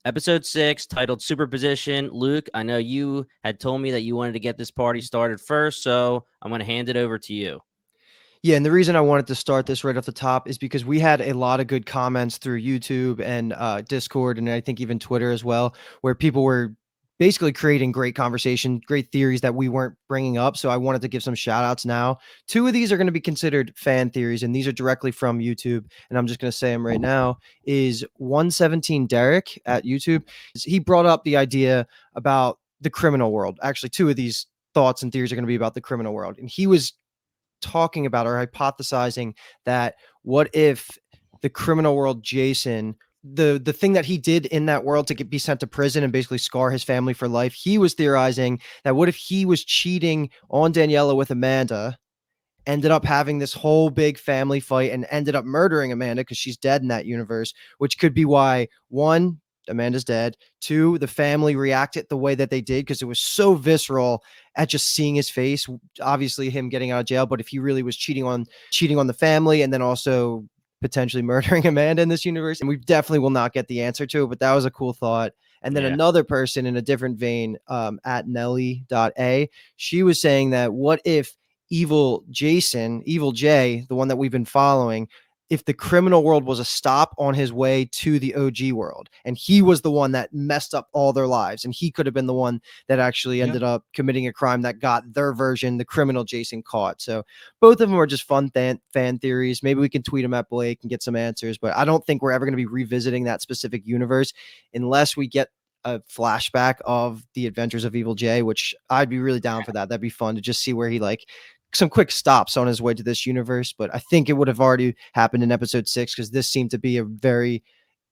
Episode 6, titled Superposition. Luke, I know you had told me that you wanted to get this party started first, so I'm going to hand it over to you. Yeah, and the reason I wanted to start this right off the top is because we had a lot of good comments through YouTube and Discord, and I think even Twitter as well, where people were basically creating great conversation, great theories that we weren't bringing up. So I wanted to give some shout outs now. Two of these are going to be considered fan theories, and these are directly from YouTube. And I'm just going to say them right now. Is 117 Derek at YouTube? He brought up the idea about the criminal world. Actually, two of these thoughts and theories are going to be about the criminal world. And he was talking about or hypothesizing that what if the criminal world Jason, the thing that he did in that world to be sent to prison and basically scar his family for life, he was theorizing that what if he was cheating on Daniela with Amanda, ended up having this whole big family fight and ended up murdering Amanda because she's dead in that universe, which could be why, one, Amanda's dead. Two, the family reacted the way that they did because it was so visceral at just seeing his face. Obviously, him getting out of jail, but if he really was cheating on the family and then also potentially murdering Amanda in this universe, and we definitely will not get the answer to it. But that was a cool thought. And then another person in a different vein, at Nelly.a, she was saying that what if Evil Jason, Evil Jay, the one that we've been following, if the criminal world was a stop on his way to the OG world, and he was the one that messed up all their lives, and he could have been the one that actually ended up committing a crime that got their version, the criminal Jason, caught. So both of them are just fun fan theories. Maybe we can tweet them at Blake and get some answers, but I don't think we're ever going to be revisiting that specific universe unless we get a flashback of the adventures of Evil Jay, which I'd be really down for that. That'd be fun to just see where he some quick stops on his way to this universe, but I think it would have already happened in episode 6 because this seemed to be a very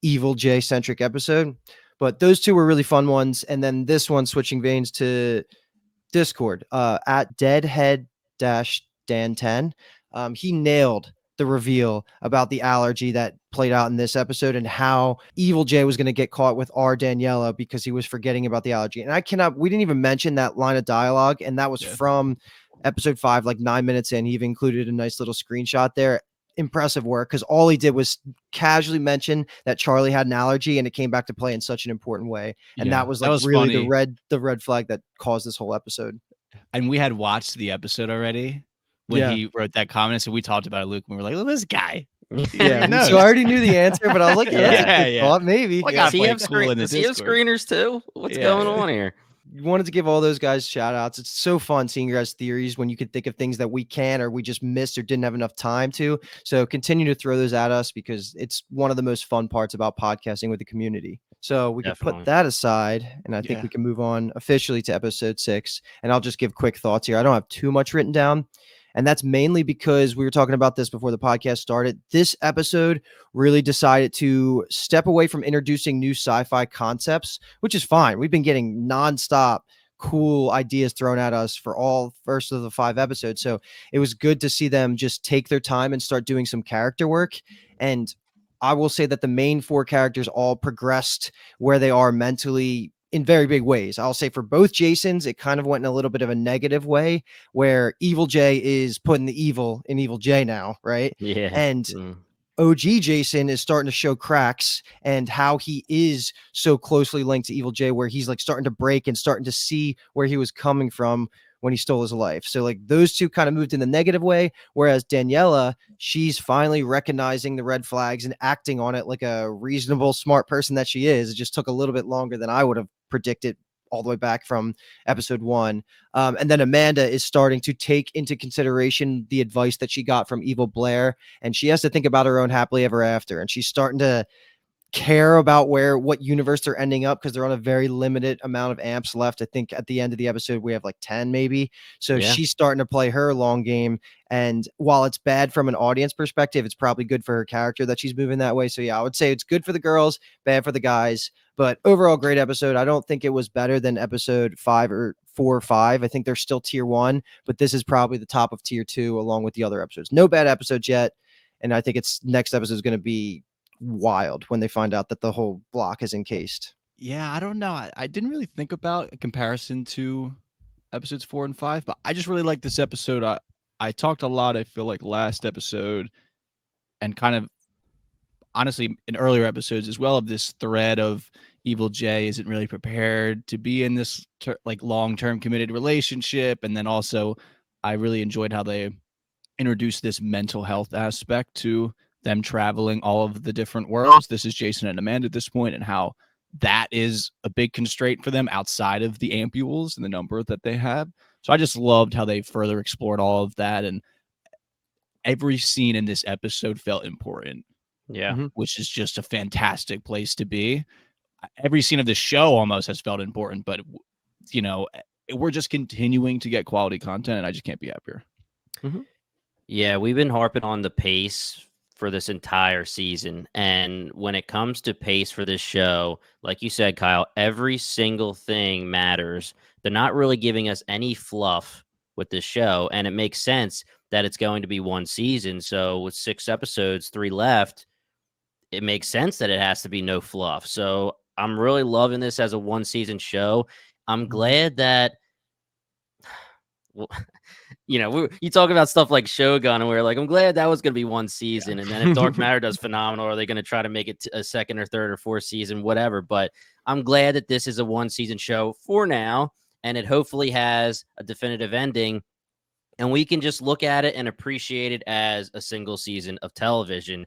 Evil Jay centric episode. But those two were really fun ones. And then this one, switching veins to Discord, at Deadhead-Dan10, he nailed the reveal about the allergy that played out in this episode and how Evil Jay was going to get caught with our Daniela because he was forgetting about the allergy. And we didn't even mention that line of dialogue, and that was from episode 5, like 9 minutes in. He even included a nice little screenshot there. Impressive work, because all he did was casually mention that Charlie had an allergy, and it came back to play in such an important way. And that was really funny. the red flag that caused this whole episode. And we had watched the episode already when he wrote that comment, so we talked about it, Luke, and we were like, "Look at this guy." Yeah, so I already knew the answer, but I was like, thought maybe. Does he have screeners too? What's going on here? Wanted to give all those guys shout outs. It's so fun seeing your guys' theories when you could think of things that we can or we just missed or didn't have enough time to. So continue to throw those at us because it's one of the most fun parts about podcasting with the community. So we can put that aside, and I think we can move on officially to episode 6. And I'll just give quick thoughts here. I don't have too much written down. And that's mainly because we were talking about this before the podcast started. This episode really decided to step away from introducing new sci-fi concepts, which is fine. We've been getting nonstop cool ideas thrown at us for all first of the 5 episodes. So it was good to see them just take their time and start doing some character work. And I will say that the main 4 characters all progressed where they are mentally in very big ways. I'll say for both Jasons, it kind of went in a little bit of a negative way where Evil Jay is putting the evil in Evil Jay now, right? Yeah. And OG Jason is starting to show cracks and how he is so closely linked to Evil Jay, where he's like starting to break and starting to see where he was coming from when he stole his life. So like those two kind of moved in the negative way, whereas Daniela, she's finally recognizing the red flags and acting on it like a reasonable, smart person that she is. It just took a little bit longer than I would have predicted all the way back from episode 1. And then Amanda is starting to take into consideration the advice that she got from Evil Blair, and she has to think about her own happily ever after. And she's starting to care about what universe they're ending up because they're on a very limited amount of amps left. I think at the end of the episode we have like 10 maybe. So she's starting to play her long game, and while it's bad from an audience perspective, it's probably good for her character that she's moving that way. So yeah, I would say it's good for the girls, bad for the guys, but overall great episode. I don't think it was better than episode 5 or 4 or 5. I think they're still tier 1, but this is probably the top of tier 2 along with the other episodes. No bad episodes yet, and I think it's next episode is going to be wild when they find out that the whole block is encased. Yeah, I don't know. I didn't really think about a comparison to episodes 4 and 5, but I just really like this episode. I talked a lot, I feel like, last episode, and kind of honestly in earlier episodes as well, of this thread of Evil Jay isn't really prepared to be in this like long-term committed relationship. And then also I really enjoyed how they introduced this mental health aspect to them traveling all of the different worlds. This is Jason and Amanda at this point, and how that is a big constraint for them outside of the ampules and the number that they have. So I just loved how they further explored all of that, and every scene in this episode felt important. Yeah. Which is just a fantastic place to be. Every scene of the show almost has felt important, but you know, we're just continuing to get quality content, and I just can't be happier. Yeah, we've been harping on the pace for this entire season. And when it comes to pace for this show, like you said, Kyle, every single thing matters. They're not really giving us any fluff with this show. And it makes sense that it's going to be one season. So with 6 episodes, 3 left, it makes sense that it has to be no fluff. So I'm really loving this as a one season show. I'm glad that, well, you know, you talk about stuff like Shogun, and we're like, I'm glad that was going to be one season. And then if Dark Matter does phenomenal, are they going to try to make it a second or third or fourth season, whatever. But I'm glad that this is a one season show for now, and it hopefully has a definitive ending. And we can just look at it and appreciate it as a single season of television.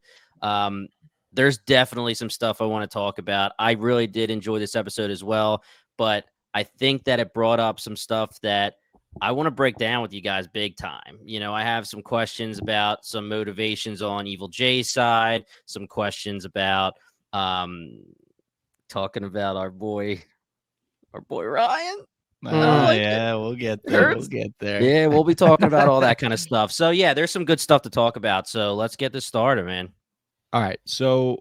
There's definitely some stuff I want to talk about. I really did enjoy this episode as well, but I think that it brought up some stuff that I want to break down with you guys big time. You know, I have some questions about some motivations on Evil Jay's side, some questions about talking about our boy Ryan. Yeah, we'll get there. We'll get there. Yeah, we'll be talking about all that kind of stuff. So yeah, there's some good stuff to talk about. So let's get this started, man. All right. So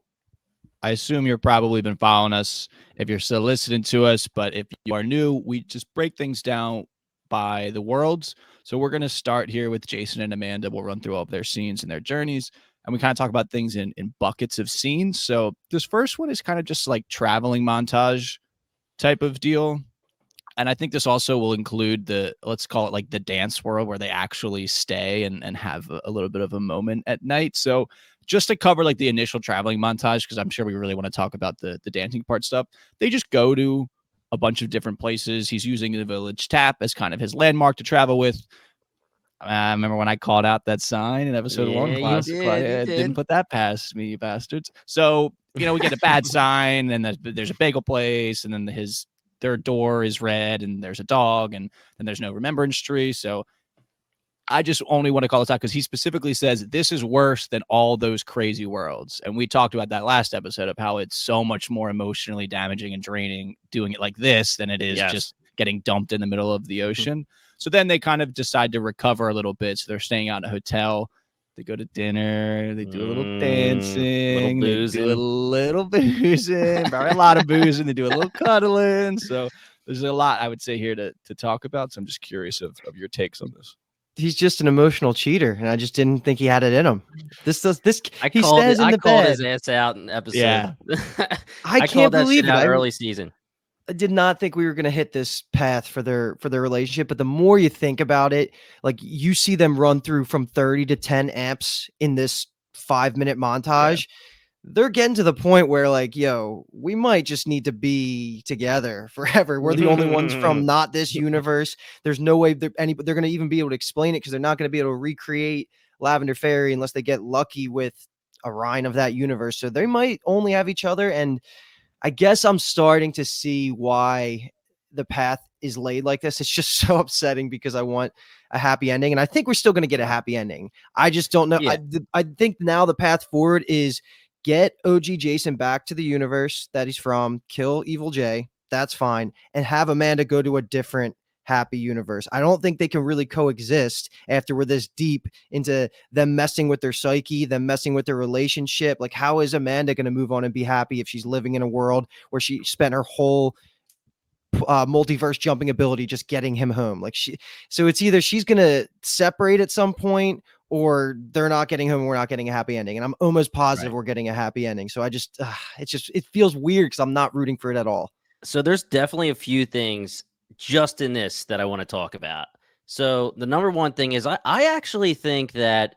I assume you've probably been following us if you're still listening to us, but if you are new, we just break things down by the worlds. So we're going to start here with Jason and Amanda. We'll run through all of their scenes and their journeys, and we kind of talk about things in buckets of scenes. So this first one is kind of just like traveling montage type of deal. And I think this also will include the, let's call it like the dance world, where they actually stay and have a little bit of a moment at night. So just to cover like the initial traveling montage, because I'm sure we really want to talk about the dancing part stuff. They just go to a bunch of different places. He's using the village tap as kind of his landmark to travel with. I remember when I called out that sign in episode 1. You Didn't put that past me, you bastards. So, you know, we get a bad sign, and there's a bagel place, and then their door is red, and there's a dog, and then there's no remembrance tree. So I just only want to call this out because he specifically says this is worse than all those crazy worlds. And we talked about that last episode of how it's so much more emotionally damaging and draining doing it like this than it is just getting dumped in the middle of the ocean. So then they kind of decide to recover a little bit. So they're staying out in a hotel. They go to dinner. They do a little dancing. They do a little boozing. Probably a lot of boozing. They do a little cuddling. So there's a lot I would say here to talk about. So I'm just curious of your takes on this. He's just an emotional cheater, and I just didn't think he had it in him. I called his ass out in episode. Yeah. I can't believe it. Early season. I did not think we were going to hit this path for their relationship, but the more you think about it, like you see them run through from 30 to 10 amps in this 5-minute montage. They're getting to the point where like, yo, we might just need to be together forever. We're the only ones from not this universe. There's no way they're going to even be able to explain it, because they're not going to be able to recreate Lavender Fairy unless they get lucky with a Rhine of that universe. So they might only have each other. And I guess I'm starting to see why the path is laid like this. It's just so upsetting because I want a happy ending, and I think we're still going to get a happy ending. I just don't know. I think now the path forward is get OG Jason back to the universe that he's from, kill Evil Jay. That's fine. And have Amanda go to a different happy universe. I don't think they can really coexist after we're this deep into them messing with their psyche, them messing with their relationship. Like, how is Amanda going to move on and be happy if she's living in a world where she spent her whole multiverse jumping ability just getting him home? So it's either she's going to separate at some point, or they're not getting home and we're not getting a happy ending. And I'm almost positive we're getting a happy ending. So it feels weird because I'm not rooting for it at all. So there's definitely a few things just in this that I want to talk about. So the number one thing is I actually think that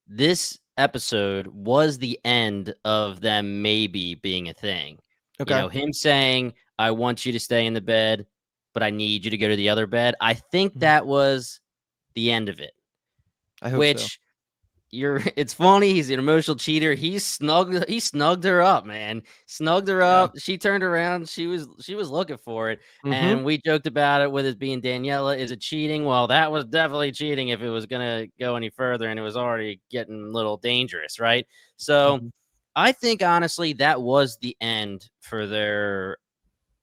this episode was the end of them maybe being a thing. Okay. You know, him saying, I want you to stay in the bed, but I need you to go to the other bed. I think that was the end of it. I hope so. Which it's funny, he's an emotional cheater. He snugged her up, man. Snugged her up. She turned around. She was looking for it. And we joked about it with it being Daniela. Is it cheating? Well, that was definitely cheating if it was gonna go any further, and it was already getting a little dangerous, right? So I think honestly that was the end for their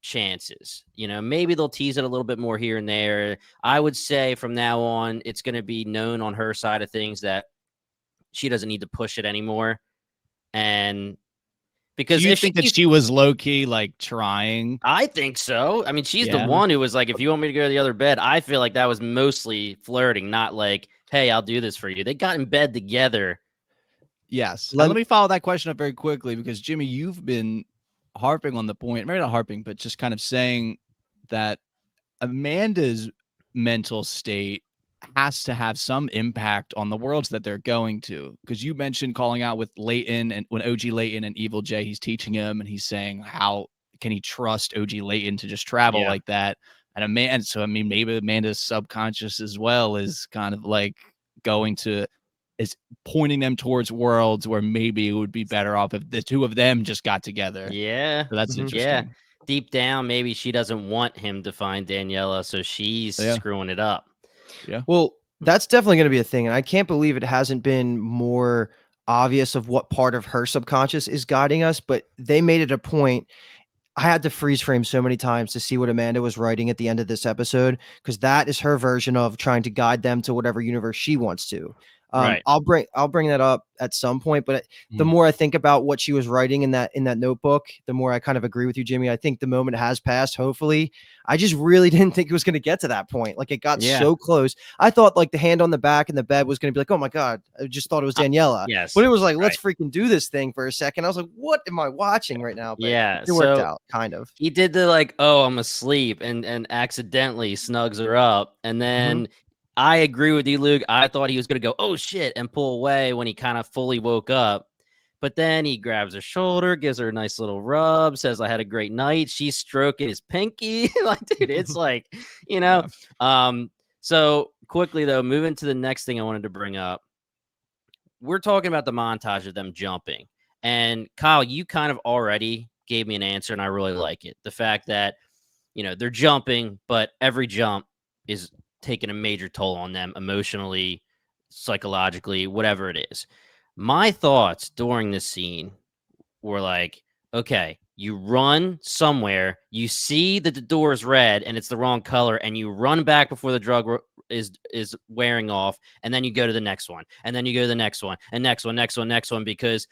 chances. You know, maybe they'll tease it a little bit more here and there. I would say from now on, it's going to be known on her side of things that she doesn't need to push it anymore. And because do you think that she was low key like trying? I think so. I mean, she's the one who was like, if you want me to go to the other bed, I feel like that was mostly flirting, not like, hey, I'll do this for you. They got in bed together. Yes. Let me follow that question up very quickly because Jimmy, you've been harping on the point, maybe not harping, but just kind of saying that Amanda's mental state has to have some impact on the worlds that they're going to. Because you mentioned calling out with Layton, and when OG Layton and Evil J, he's teaching him and he's saying, how can he trust OG Layton to just travel like that? And so I mean, maybe Amanda's subconscious as well is kind of like is pointing them towards worlds where maybe it would be better off if the two of them just got together. Yeah. So that's interesting. Yeah. Deep down, maybe she doesn't want him to find Daniela, so she's screwing it up. Yeah. Well, that's definitely going to be a thing. And I can't believe it hasn't been more obvious of what part of her subconscious is guiding us, but they made it a point. I had to freeze frame so many times to see what Amanda was writing at the end of this episode, because that is her version of trying to guide them to whatever universe she wants to. Right. I'll bring that up at some point, but the more I think about what she was writing in that notebook, the more I kind of agree with you, Jimmy. I think the moment has passed. Hopefully, I just really didn't think it was going to get to that point. Like, it got so close. I thought like the hand on the back in the bed was going to be like, oh my God, I just thought it was Daniela. Yes. But it was like, let's freaking do this thing for a second. I was like, what am I watching right now? But it worked out kind of. He did the like, oh, I'm asleep and accidentally snugs her up. And then I agree with you, Luke. I thought he was going to go, oh, shit, and pull away when he kind of fully woke up. But then he grabs her shoulder, gives her a nice little rub, says, I had a great night. She's stroking his pinky. Like, dude, it's like, you know. So quickly, though, moving to the next thing I wanted to bring up. We're talking about the montage of them jumping. And Kyle, you kind of already gave me an answer, and I really like it. The fact that, you know, they're jumping, but every jump is taking a major toll on them emotionally, psychologically, whatever it is. My thoughts during this scene were like, okay, you run somewhere, you see that the door is red and it's the wrong color, and you run back before the drug is wearing off, and then you go to the next one, and then you go to the next one, and next one, because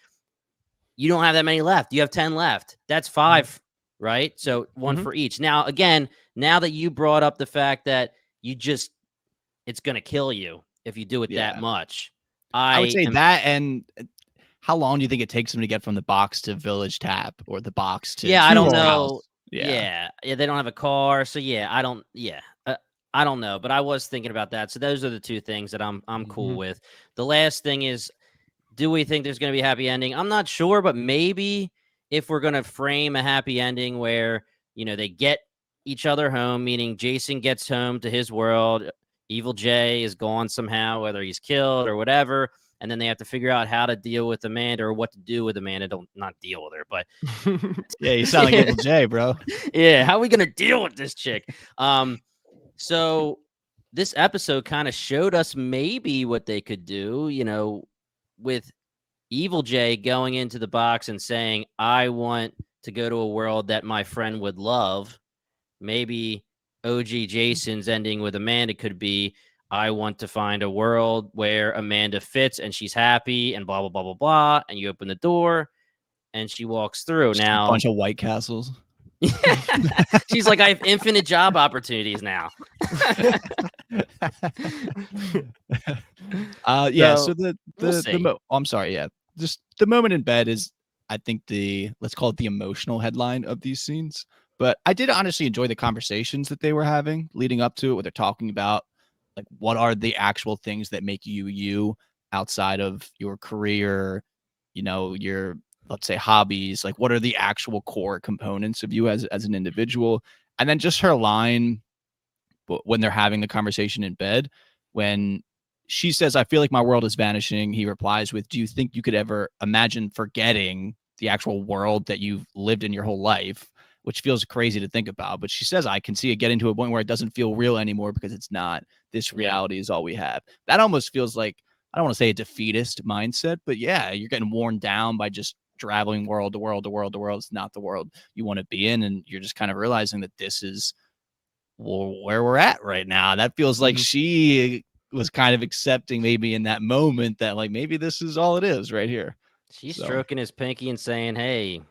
you don't have that many left. You have 10 left. That's 5, right? So one for each. Now, again, now that you brought up the fact that it's going to kill you if you do it that much. I would say that. And how long do you think it takes them to get from the box to Village Tap or the box to? Yeah, I don't know. House? Yeah. They don't have a car. So I don't know, but I was thinking about that. So those are the two things that I'm cool with. The last thing is, do we think there's going to be a happy ending? I'm not sure, but maybe if we're going to frame a happy ending where, you know, they get each other home, meaning Jason gets home to his world, Evil J is gone somehow, whether he's killed or whatever, and then they have to figure out how to deal with Amanda or what to do with Amanda. Not deal with her, but yeah, you sound like Evil J, bro. Yeah, how are we gonna deal with this chick? So this episode kind of showed us maybe what they could do, you know, with Evil J going into the box and saying, I want to go to a world that my friend would love. Maybe OG Jason's ending with Amanda could be, I want to find a world where Amanda fits and she's happy and blah, blah, blah, blah, blah. And you open the door and she walks through. Just now a bunch of White Castles. She's like, I have infinite job opportunities now. So I'm sorry. Yeah. Just the moment in bed is, I think, let's call it the emotional headline of these scenes. But I did honestly enjoy the conversations that they were having leading up to it, where they're talking about like, what are the actual things that make you, outside of your career, your, let's say, hobbies? Like, what are the actual core components of you as an individual? And then just her line when they're having the conversation in bed, when she says, "I feel like my world is vanishing," he replies with, "Do you think you could ever imagine forgetting the actual world that you've lived in your whole life?" Which feels crazy to think about. But she says, "I can see it getting to a point where it doesn't feel real anymore because it's not. This reality is all we have." That almost feels like, I don't want to say a defeatist mindset, but yeah, you're getting worn down by just traveling world to world to world to world. It's not the world you want to be in. And you're just kind of realizing that this is where we're at right now. That feels like she was kind of accepting maybe in that moment that like maybe this is all it is right here. She's So, stroking his pinky and saying, "Hey,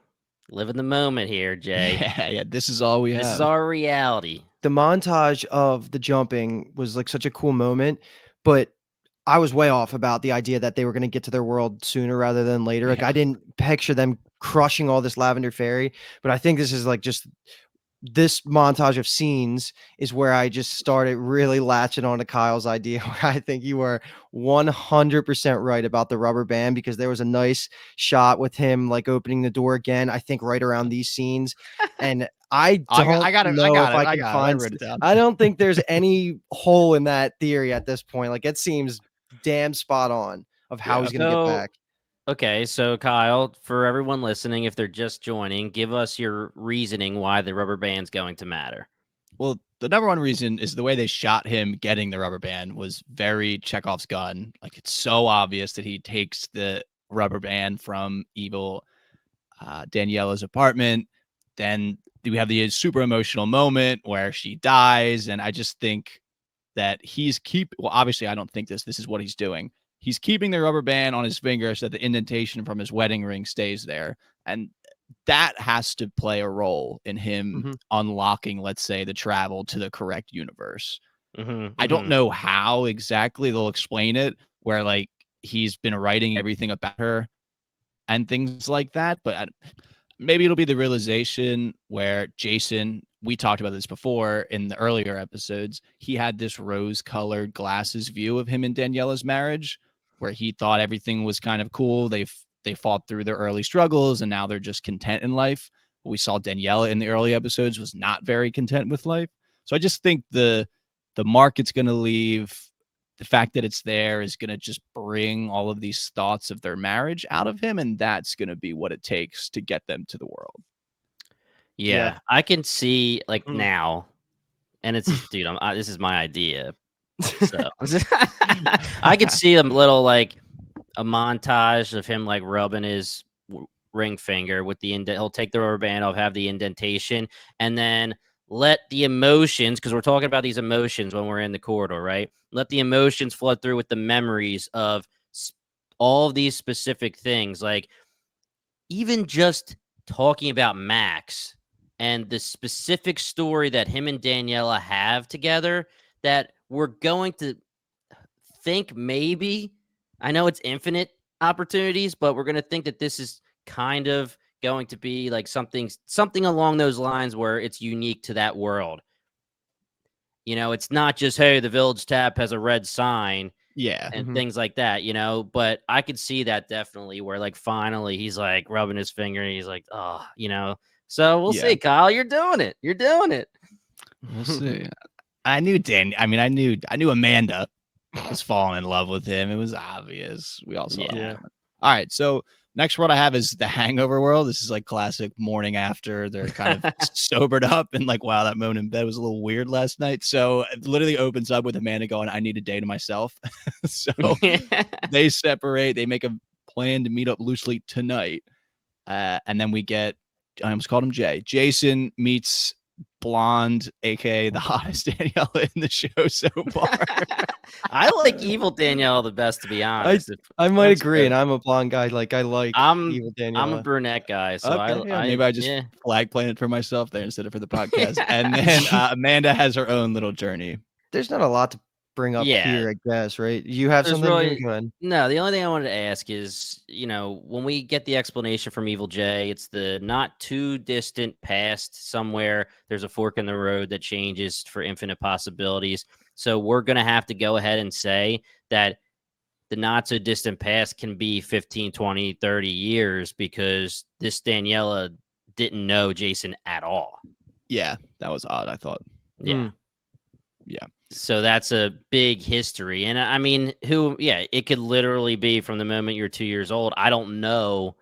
live in the moment here, Jay. yeah, this is all we This have. is our reality." The montage of the jumping was like such a cool moment, but I was way off about the idea that they were going to get to their world sooner rather than later. Like, Yeah. I didn't picture them crushing all this lavender fairy, but I think this is like just this montage of scenes is where I just started really latching on to Kyle's idea. Where I think you were 100% right about the rubber band, because there was a nice shot with him like opening the door again, I think right around these scenes. And I don't know if I can find, wrote it down. I don't think there's any hole in that theory at this point. Like, it seems damn spot on of how he's going to get back. Okay, so Kyle, for everyone listening, if they're just joining, give us your reasoning why the rubber band's going to matter. Well, the number one reason is the way they shot him getting the rubber band was very Chekhov's gun. Like, it's so obvious that he takes the rubber band from evil Daniela's apartment. Then we have the super emotional moment where she dies. And I just think that well, obviously I don't think this is what he's doing. He's keeping the rubber band on his finger so that the indentation from his wedding ring stays there. And that has to play a role in him unlocking, let's say, the travel to the correct universe. I don't know how exactly they'll explain it, where like he's been writing everything about her and things like that. But maybe it'll be the realization where Jason, we talked about this before in the earlier episodes, he had this rose-colored glasses view of him and Daniela's marriage, where he thought everything was kind of cool. They fought through their early struggles, and now they're just content in life. We saw Daniela in the early episodes was not very content with life. So I just think the market's going to leave. The fact that it's there is going to just bring all of these thoughts of their marriage out of him, and that's going to be what it takes to get them to the world. Yeah. I can see like now, and it's dude, this is my idea. So I could see a little like a montage of him like rubbing his ring finger with the he'll take the rubber band off, have the indentation, and then let the emotions, because we're talking about these emotions when we're in the corridor, right? Let the emotions flood through with the memories of all of these specific things, like even just talking about Max and the specific story that him and Daniela have together, that we're going to think maybe, I know it's infinite opportunities, but we're going to think that this is kind of going to be like something along those lines where it's unique to that world. You know, it's not just, hey, the village tap has a red sign. Yeah. And things like that, you know, but I could see that definitely where like finally he's like rubbing his finger and he's like, oh, you know, so we'll see, Kyle, you're doing it. We'll see. I knew I knew Amanda was falling in love with him. It was obvious. We all saw that. All right. So next world I have is the Hangover world. This is like classic morning after. They're kind of sobered up and like, wow, that moan in bed was a little weird last night. So it literally opens up with Amanda going, I need a day to myself. So they separate. They make a plan to meet up loosely tonight. And then we get, I almost called him Jay. Jason meets blonde, aka the hottest Daniela in the show so far. I like evil Daniela the best, to be honest. I might agree, and I'm a blonde guy. Like, I like evil Daniela. I'm a brunette guy, so maybe I just flag planted for myself there instead of for the podcast. And then Amanda has her own little journey. There's not a lot to bring up here, I guess, right? You have something really, go ahead. No, the only thing I wanted to ask is, you know, when we get the explanation from Evil Jay, it's the not too distant past somewhere. There's a fork in the road that changes for infinite possibilities. So we're going to have to go ahead and say that the not so distant past can be 15, 20, 30 years because this Daniela didn't know Jason at all. Yeah, that was odd, I thought. Yeah. Yeah. So that's a big history. And I mean, it could literally be from the moment you're 2 years old. I don't know,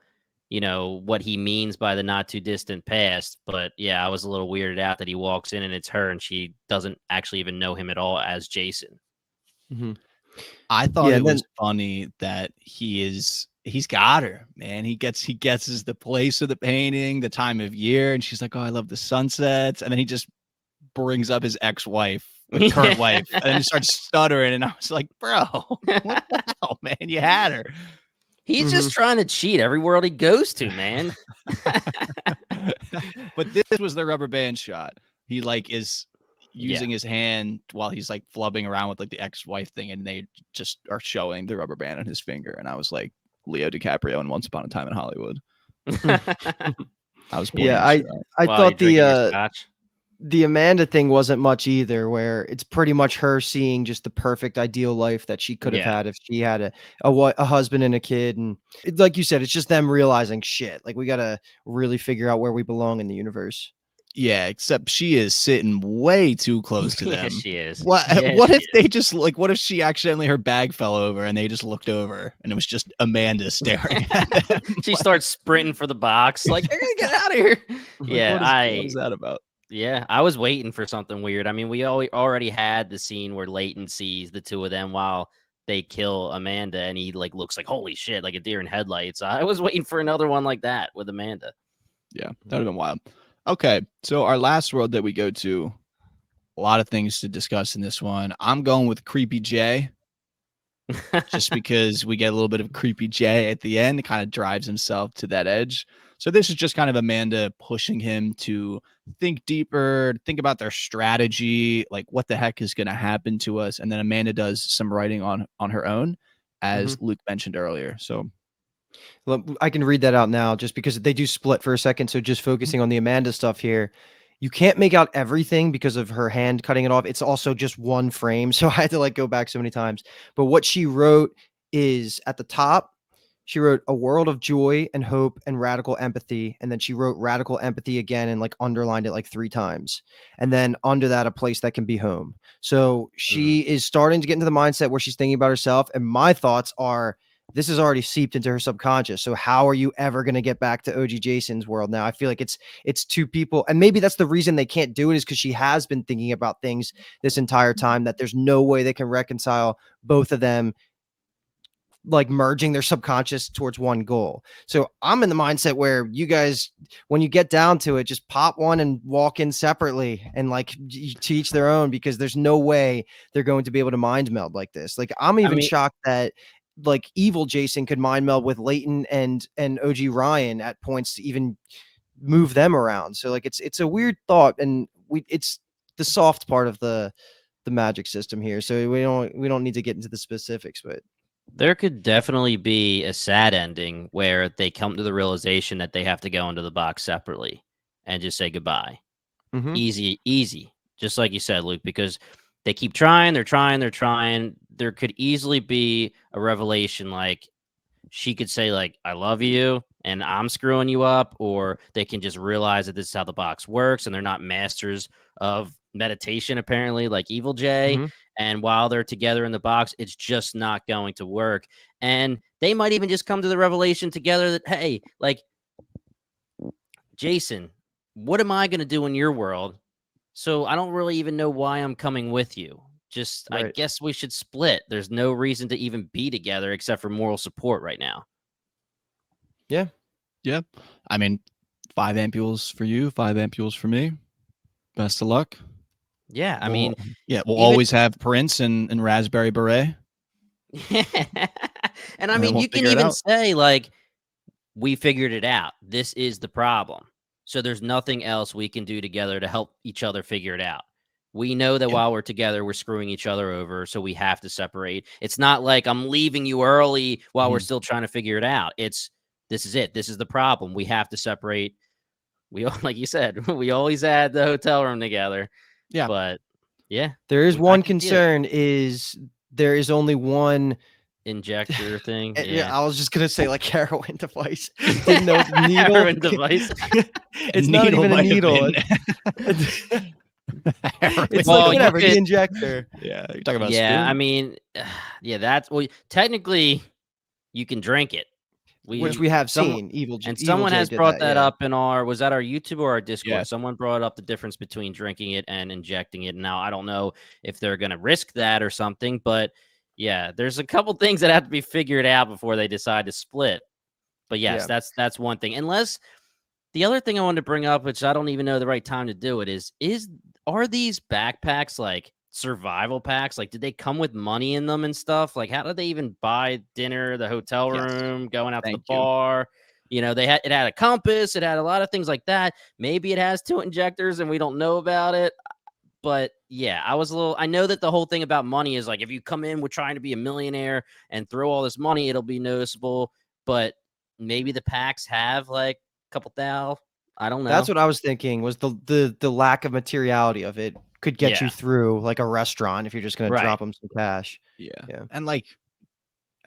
what he means by the not too distant past. But yeah, I was a little weirded out that he walks in and it's her and she doesn't actually even know him at all as Jason. Mm-hmm. I thought it was funny that he's got her, man. He guesses the place of the painting, the time of year, and she's like, "Oh, I love the sunsets." And then he just brings up his ex-wife, current wife, and then he starts stuttering. And I was like, "Bro, what the hell, man? You had her." He's just trying to cheat every world he goes to, man. But this was the rubber band shot. He is using his hand while he's flubbing around with the ex-wife thing, and they just are showing the rubber band on his finger. And I was like, Leo DiCaprio in Once Upon a Time in Hollywood. I was I thought the Amanda thing wasn't much either, where it's pretty much her seeing just the perfect ideal life that she could have had if she had a husband and a kid. And like you said, it's just them realizing shit. We got to really figure out where we belong in the universe. Yeah, except she is sitting way too close to them. She is. What if they just what if she accidentally, her bag fell over and they just looked over and it was just Amanda staring at them? She starts sprinting for the box, I gotta get out of here. What is that about? Yeah, I was waiting for something weird. I mean, we already had the scene where Leighton sees the two of them while they kill Amanda, and he looks like holy shit, like a deer in headlights. I was waiting for another one like that with Amanda. Yeah, that would have been wild. Okay, so our last world that we go to, a lot of things to discuss in this one. I'm going with Creepy Jay, just because we get a little bit of Creepy Jay at the end. It kind of drives himself to that edge. So this is just kind of Amanda pushing him to think deeper, think about their strategy, what the heck is going to happen to us. And then Amanda does some writing on her own, as Luke mentioned earlier. So I can read that out now just because they do split for a second. So just focusing on the Amanda stuff here, you can't make out everything because of her hand cutting it off. It's also just one frame. So I had to go back so many times. But what she wrote is at the top, she wrote a world of joy and hope and radical empathy. And then she wrote radical empathy again and underlined it 3 times. And then under that, a place that can be home. So she is starting to get into the mindset where she's thinking about herself. And my thoughts are, this is already seeped into her subconscious. So how are you ever going to get back to OG Jason's world now? I feel like it's two people. And maybe that's the reason they can't do it, is because she has been thinking about things this entire time, that there's no way they can reconcile both of them merging their subconscious towards one goal. So I'm in the mindset where you guys, when you get down to it, just pop one and walk in separately and to each their own, because there's no way they're going to be able to mind meld like this. I'm even shocked that evil Jason could mind meld with Leighton and OG Ryan at points to even move them around. So it's a weird thought, and it's the soft part of the magic system here. So we don't need to get into the specifics, but there could definitely be a sad ending where they come to the realization that they have to go into the box separately and just say goodbye. Easy. Just like you said, Luke, because they keep trying, they're trying. There could easily be a revelation, she could say I love you and I'm screwing you up, or they can just realize that this is how the box works and they're not masters of meditation, apparently, like Evil Jay. And while they're together in the box, it's just not going to work. And they might even just come to the revelation together that, hey, Jason, what am I going to do in your world? So I don't really even know why I'm coming with you. Just, right. I guess we should split. There's no reason to even be together except for moral support right now. Yeah. Yeah. I mean, 5 ampules for you, 5 ampules for me. Best of luck. Yeah. I mean, we'll always have Prince and Raspberry Beret. And I mean, you can even say, we figured it out. This is the problem. So there's nothing else we can do together to help each other figure it out. We know that while we're together, we're screwing each other over, so we have to separate. It's not like I'm leaving you early while we're still trying to figure it out. This is it. This is the problem. We have to separate. Like you said, we always had the hotel room together. Yeah. But, yeah. There is one concern, is there is only one injector thing. Yeah, I was just gonna say like heroin device. Didn't know the needle. Heroin device. It's not Needle even a might have needle. been- It's Well, like you whatever, the could- injector. Yeah, you're talking about a Yeah, I spoon? mean, yeah, that's well. Technically, you can drink it. Which we have someone seen. Evil someone J has did brought that, that up in was that our YouTube or our Discord? Yeah. Someone brought up the difference between drinking it and injecting it. Now I don't know if they're gonna risk that or something, but yeah, there's a couple things that have to be figured out before they decide to split. But yes, Yeah. that's one thing. Unless the other thing I wanted to bring up, which I don't even know the right time to do it, is are these backpacks like survival packs? Like, did they come with money in them and stuff? Like, how did they even buy dinner, the hotel Yes. room, going out to the Thank you. bar? You know, it had a compass, it had a lot of things like that. Maybe it has 2 injectors and we don't know about it. But yeah, I know that the whole thing about money is like if you come in with trying to be a millionaire and throw all this money, it'll be noticeable. But maybe the packs have like couple thou. I don't know. That's what I was thinking was the lack of materiality of it could get you through like a restaurant if you're just gonna drop them some cash. Yeah. And like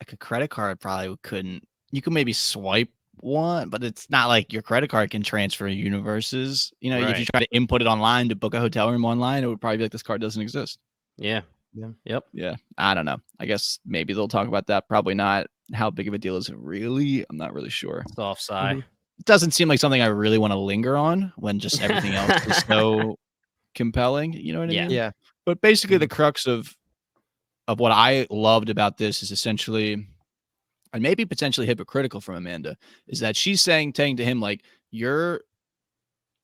a credit card probably couldn't. You could maybe swipe one, but it's not like your credit card can transfer universes. You know, if you try to input it online to book a hotel room online, it would probably be like this card doesn't exist. Yeah. Yep. Yeah. I don't know. I guess maybe they'll talk about that. Probably not. How big of a deal is it really? I'm not really sure. Soft side. It doesn't seem like something I really want to linger on when just everything else is so compelling. You know what I mean? Yeah. But basically, the crux of what I loved about this is essentially, and maybe potentially hypocritical from Amanda, is that she's saying to him, like, you're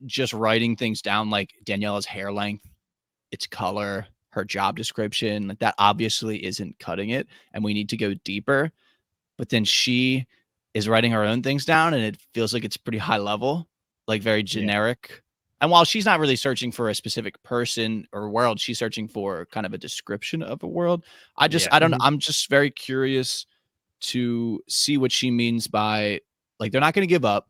just writing things down like Daniela's hair length, its color, her job description. Like, that obviously isn't cutting it, and we need to go deeper. But then she is writing her own things down, and it feels like it's pretty high level, like very generic. Yeah. And while she's not really searching for a specific person or world, she's searching for kind of a description of a world. I don't know. I'm just very curious to see what she means by, like, they're not going to give up,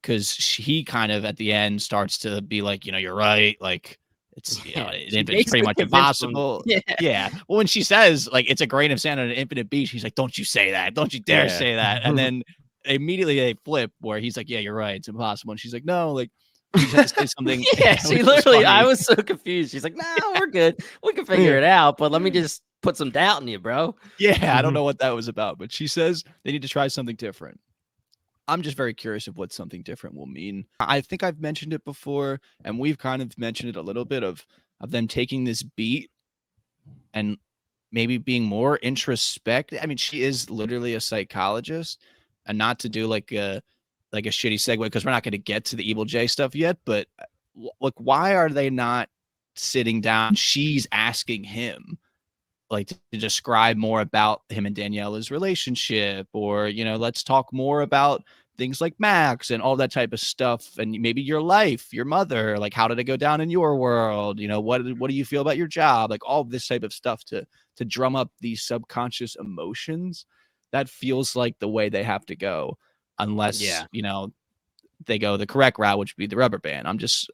because he kind of at the end starts to be like, you know, you're right. Like, it's, you know, it's pretty much impossible. Yeah. Well, when she says like it's a grain of sand on an infinite beach, he's like, don't you say that. Don't you dare say that. And then immediately they flip where he's like, yeah, you're right. It's impossible. And she's like, no, like, you just have to say something. Yeah, she literally, I was so confused. She's like, no, we're good. We can figure it out, but let me just put some doubt in you, bro. Yeah. I don't know what that was about, but she says they need to try something different. I'm just very curious of what something different will mean. I think I've mentioned it before, and we've kind of mentioned it a little bit of them taking this beat and maybe being more introspective. I mean, she is literally a psychologist, and not to do like a shitty segue, because we're not going to get to the Evil J stuff yet, but like, why are they not sitting down? She's asking him, like, to describe more about him and Daniela's relationship, or, you know, let's talk more about things like Max and all that type of stuff, and maybe your life, your mother, like, how did it go down in your world? You know, what do you feel about your job? Like, all this type of stuff to drum up these subconscious emotions. That feels like the way they have to go, unless you know, they go the correct route, which would be the rubber band. I'm just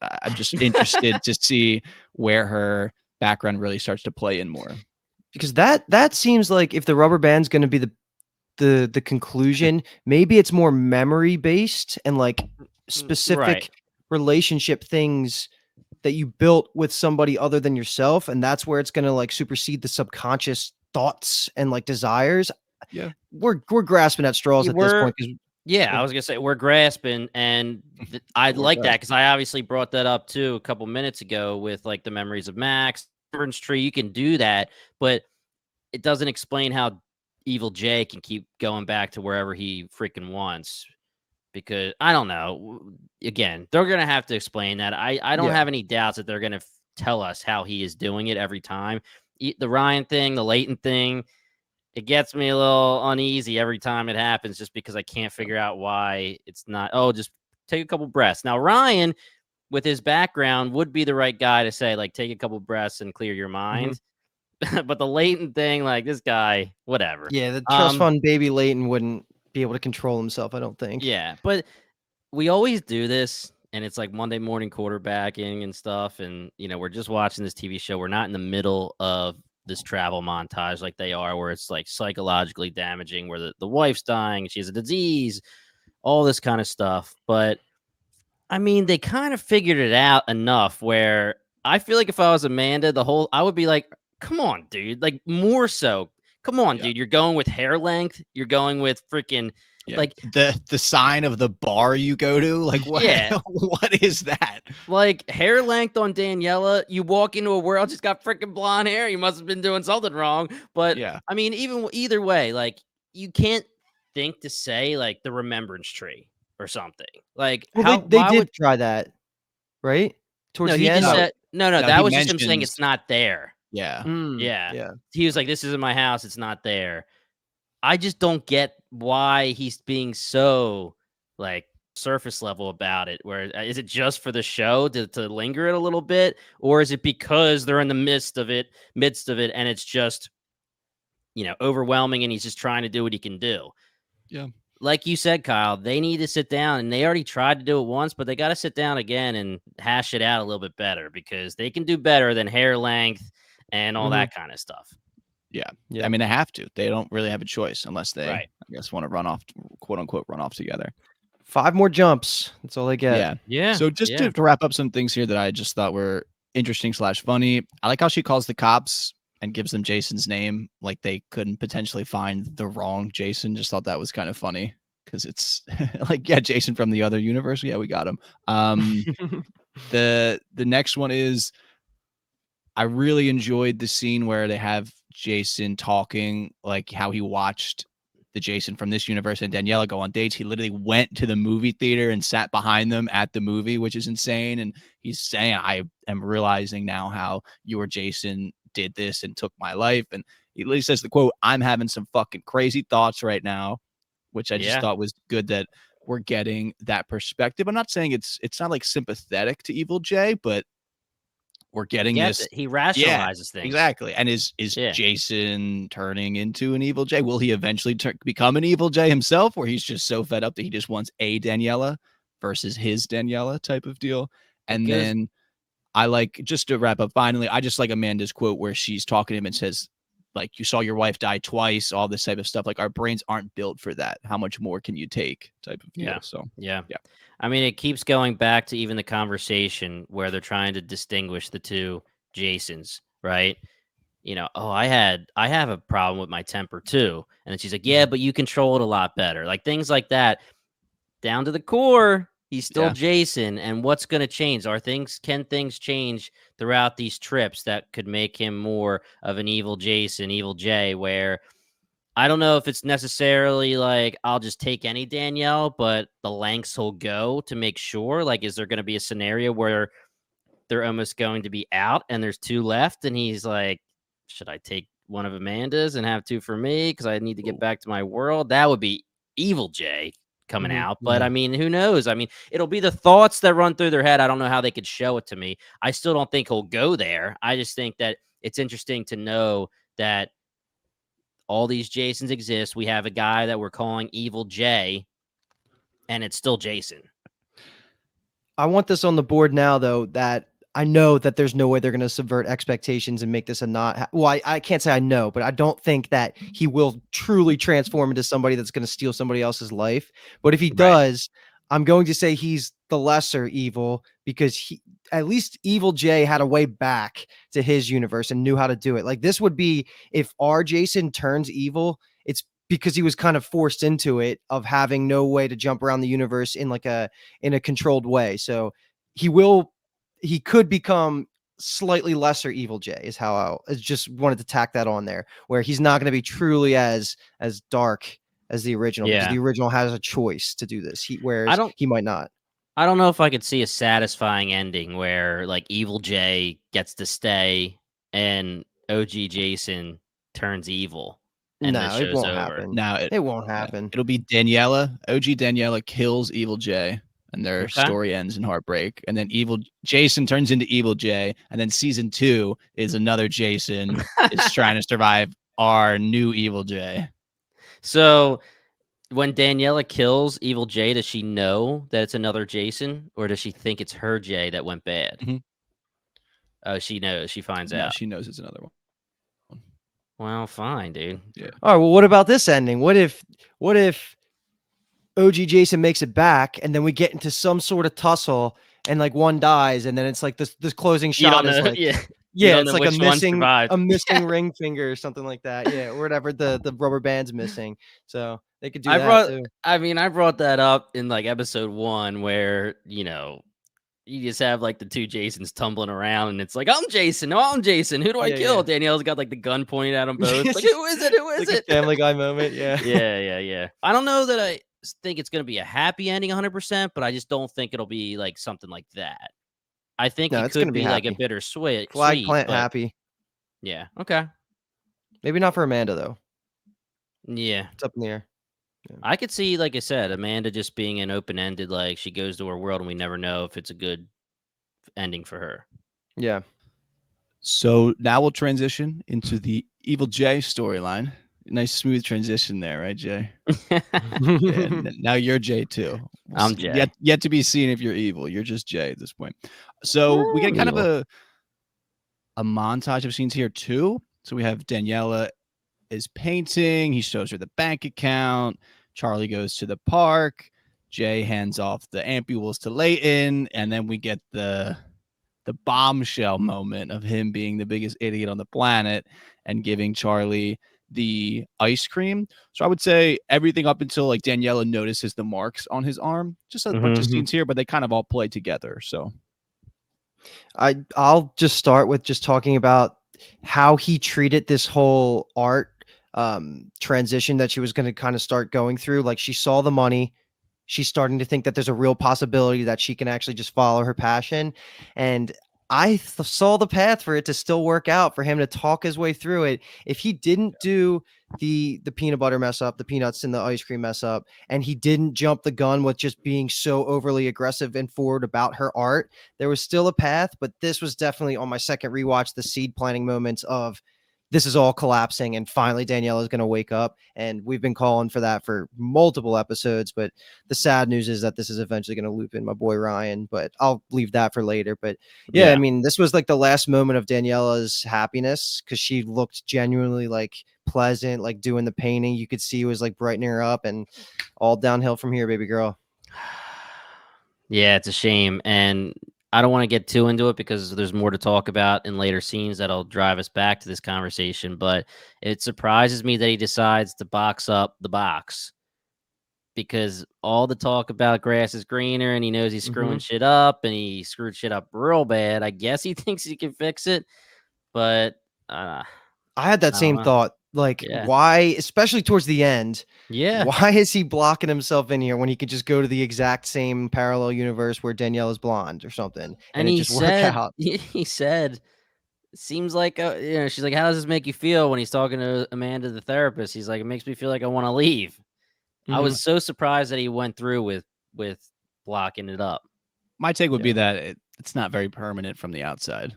interested to see where her background really starts to play in more. Because that seems like if the rubber band's going to be the conclusion, maybe it's more memory based and like specific relationship things that you built with somebody other than yourself, and that's where it's going to like supersede the subconscious thoughts and like desires. Yeah, we're grasping at straws at this point. Yeah, I was gonna say we're grasping, and I like that because I obviously brought that up too a couple minutes ago with like the memories of Max. Tree, you can do that, but it doesn't explain how Evil J can keep going back to wherever he freaking wants, because I don't know. Again, they're gonna have to explain that. I don't have any doubts that they're gonna tell us how he is doing it every time. The Ryan thing, the Leighton thing, it gets me a little uneasy every time it happens, just because I can't figure out why it's not, oh, just take a couple breaths. Now Ryan, with his background, would be the right guy to say, like, take a couple breaths and clear your mind. But the Leighton thing, like, this guy, whatever. Yeah, the trust fund baby Leighton wouldn't be able to control himself, I don't think. Yeah, but we always do this, and it's like Monday morning quarterbacking and stuff, and, you know, we're just watching this TV show. We're not in the middle of this travel montage like they are, where it's like psychologically damaging, where the wife's dying, she has a disease, all this kind of stuff. But I mean, they kind of figured it out enough where I feel like if I was Amanda, I would be like, come on, dude, like more so. Come on, Yeah. dude. You're going with hair length. You're going with freaking like the sign of the bar you go to. Like what? Yeah. What is that? like hair length on Daniela. You walk into a world, she's got freaking blonde hair. You must have been doing something wrong. But Yeah. I mean, either way, like you can't think to say like the remembrance tree or something. Like Well, they did try that, right? Towards No, the he end. just said no, No, that he was just him saying mentions- it's not there. Yeah. Yeah. Yeah. He was like, "This isn't my house. It's not there." I just don't get why he's being so like surface level about it. Where is it just for the show to linger it a little bit, or is it because they're in the midst of it, and it's just overwhelming, and he's just trying to do what he can do. Yeah. Like you said, Kyle, they need to sit down, and they already tried to do it once, but they got to sit down again and hash it out a little bit better because they can do better than hair length and all that kind of stuff. Yeah. Yeah. I mean, they have to. They don't really have a choice unless they, Right. I guess, want to run off, quote unquote, run off together. 5 more jumps. That's all they get. Yeah. Yeah. So just to wrap up some things here that I just thought were interesting / funny. I like how she calls the cops and gives them Jason's name. Like they couldn't potentially find the wrong Jason. Just thought that was kind of funny because it's like, yeah, Jason from the other universe. Yeah, we got him. The next one is I really enjoyed the scene where they have Jason talking like how he watched the Jason from this universe and Daniela go on dates. He literally went to the movie theater and sat behind them at the movie, which is insane. And he's saying, I am realizing now how your Jason did this and took my life. And he literally says the quote, I'm having some fucking crazy thoughts right now, which I just thought was good that we're getting that perspective. I'm not saying it's not like sympathetic to Evil Jay, but we're getting this. He rationalizes things. Exactly. And is Jason turning into an Evil Jay? Will he eventually become an Evil Jay himself, or he's just so fed up that he just wants a Daniela versus his Daniela type of deal? And then I like, just to wrap up finally, I just like Amanda's quote where she's talking to him and says, like, you saw your wife die twice, all this type of stuff. Like our brains aren't built for that. How much more can you take type of deal? Yeah. So yeah. I mean, it keeps going back to even the conversation where they're trying to distinguish the two Jasons, right? I have a problem with my temper too. And then she's like, yeah, but you control it a lot better. Like things like that. Down to the core, he's still Jason. And what's going to change? Can things change throughout these trips that could make him more of an evil Jason, evil Jay, where I don't know if it's necessarily like I'll just take any Danielle, but the lengths he'll go to make sure. Like, is there going to be a scenario where they're almost going to be out and there's 2 left, and he's like, should I take one of Amanda's and have 2 for me because I need to get back to my world? That would be evil Jay coming out. But I mean, who knows? I mean, it'll be the thoughts that run through their head. I don't know how they could show it to me. I still don't think he'll go there. I just think that it's interesting to know that all these Jasons exist. We have a guy that we're calling Evil Jay, and it's still Jason. I want this on the board now, though, that I know that there's no way they're going to subvert expectations and make this a not. Well, I can't say I know, but I don't think that he will truly transform into somebody that's going to steal somebody else's life. But if he does, I'm going to say he's the lesser evil because at least Evil Jay had a way back to his universe and knew how to do it. Like this would be if our Jason turns evil, it's because he was kind of forced into it of having no way to jump around the universe in a controlled way. So he could become slightly lesser Evil Jay is how I just wanted to tack that on there, where he's not going to be truly as dark as the original because the original has a choice to do this. Whereas he might not. I don't know if I could see a satisfying ending where like Evil Jay gets to stay and OG Jason turns evil. And no, it won't happen. No, it won't happen. It'll be Daniela. OG Daniela kills Evil Jay, and their story ends in heartbreak. And then Evil Jason turns into Evil Jay, and then season 2 is another Jason is trying to survive our new Evil Jay. So when Daniela kills Evil Jay, does she know that it's another Jason, or does she think it's her Jay that went bad? Mm-hmm. Oh, she knows. She finds out. She knows it's another one. Well, fine, dude. All right. Well, what about this ending? What if OG Jason makes it back, and then we get into some sort of tussle, and like one dies, and then it's like this closing You don't shot is know. like, Yeah. You yeah, don't it's know like which one survived. a missing ring finger or something like that. Yeah, or whatever the rubber band's missing. So they could do that too. I brought that up in like episode 1 where, you just have like the two Jasons tumbling around and it's like, I'm Jason. No, I'm Jason. Who do I kill? Yeah. Danielle's got like the gun pointed at them both. It's Like, just who is it? Who is like it? a Family Guy moment. Yeah. Yeah. I don't know that I think it's going to be a happy ending 100%, but I just don't think it'll be like something like that. I think No, it it's gonna could be be like a happy. bittersweet, Flag plant but happy. yeah. Okay. Maybe not for Amanda though. Yeah. It's up in the air. Yeah. I could see, like I said, Amanda just being an open-ended, like she goes to her world and we never know if it's a good ending for her. Yeah. So now we'll transition into the Evil Jay storyline. Nice smooth transition there, right, Jay? And now you're Jay too. I'm Jay. Yet to be seen if you're evil. You're just Jay at this point. So we get I'm kind evil. of a montage of scenes here too. So we have Daniela is painting. He shows her the bank account. Charlie goes to the park. Jay hands off the ampules to Leighton, and then we get the bombshell moment of him being the biggest idiot on the planet and giving Charlie the ice cream. So I would say everything up until like Daniela notices the marks on his arm. Just a bunch of scenes here, but they kind of all play together. So I'll just start with just talking about how he treated this whole art transition that she was going to kind of start going through. Like she saw the money, she's starting to think that there's a real possibility that she can actually just follow her passion. And I saw the path for it to still work out, for him to talk his way through it. If he didn't do the peanut butter mess up, the peanuts and the ice cream mess up, and he didn't jump the gun with just being so overly aggressive and forward about her art, there was still a path. But this was definitely, on my second rewatch, the seed planting moments of this is all collapsing, and finally Daniela is going to wake up. And we've been calling for that for multiple episodes, but the sad news is that this is eventually going to loop in my boy Ryan, but I'll leave that for later. But yeah, I mean, this was like the last moment of Daniela's happiness, because she looked genuinely like pleasant, like doing the painting. You could see it was like brightening her up, and all downhill from here, baby girl. Yeah, it's a shame. And I don't want to get too into it because there's more to talk about in later scenes that'll drive us back to this conversation. But it surprises me that he decides to box up the box, because all the talk about grass is greener and he knows he's screwing shit up, and he screwed shit up real bad. I guess he thinks he can fix it, but I had that I same don't know. thought. Like, Yeah. why, especially towards the end, Yeah. why is he blocking himself in here when he could just go to the exact same parallel universe where Danielle is blonde or something, and it he just work said, out? he said, seems like, she's like, how does this make you feel, when he's talking to Amanda, the therapist? He's like, it makes me feel like I want to leave. I was so surprised that he went through with blocking it up. my take would be that it's not very permanent from the outside.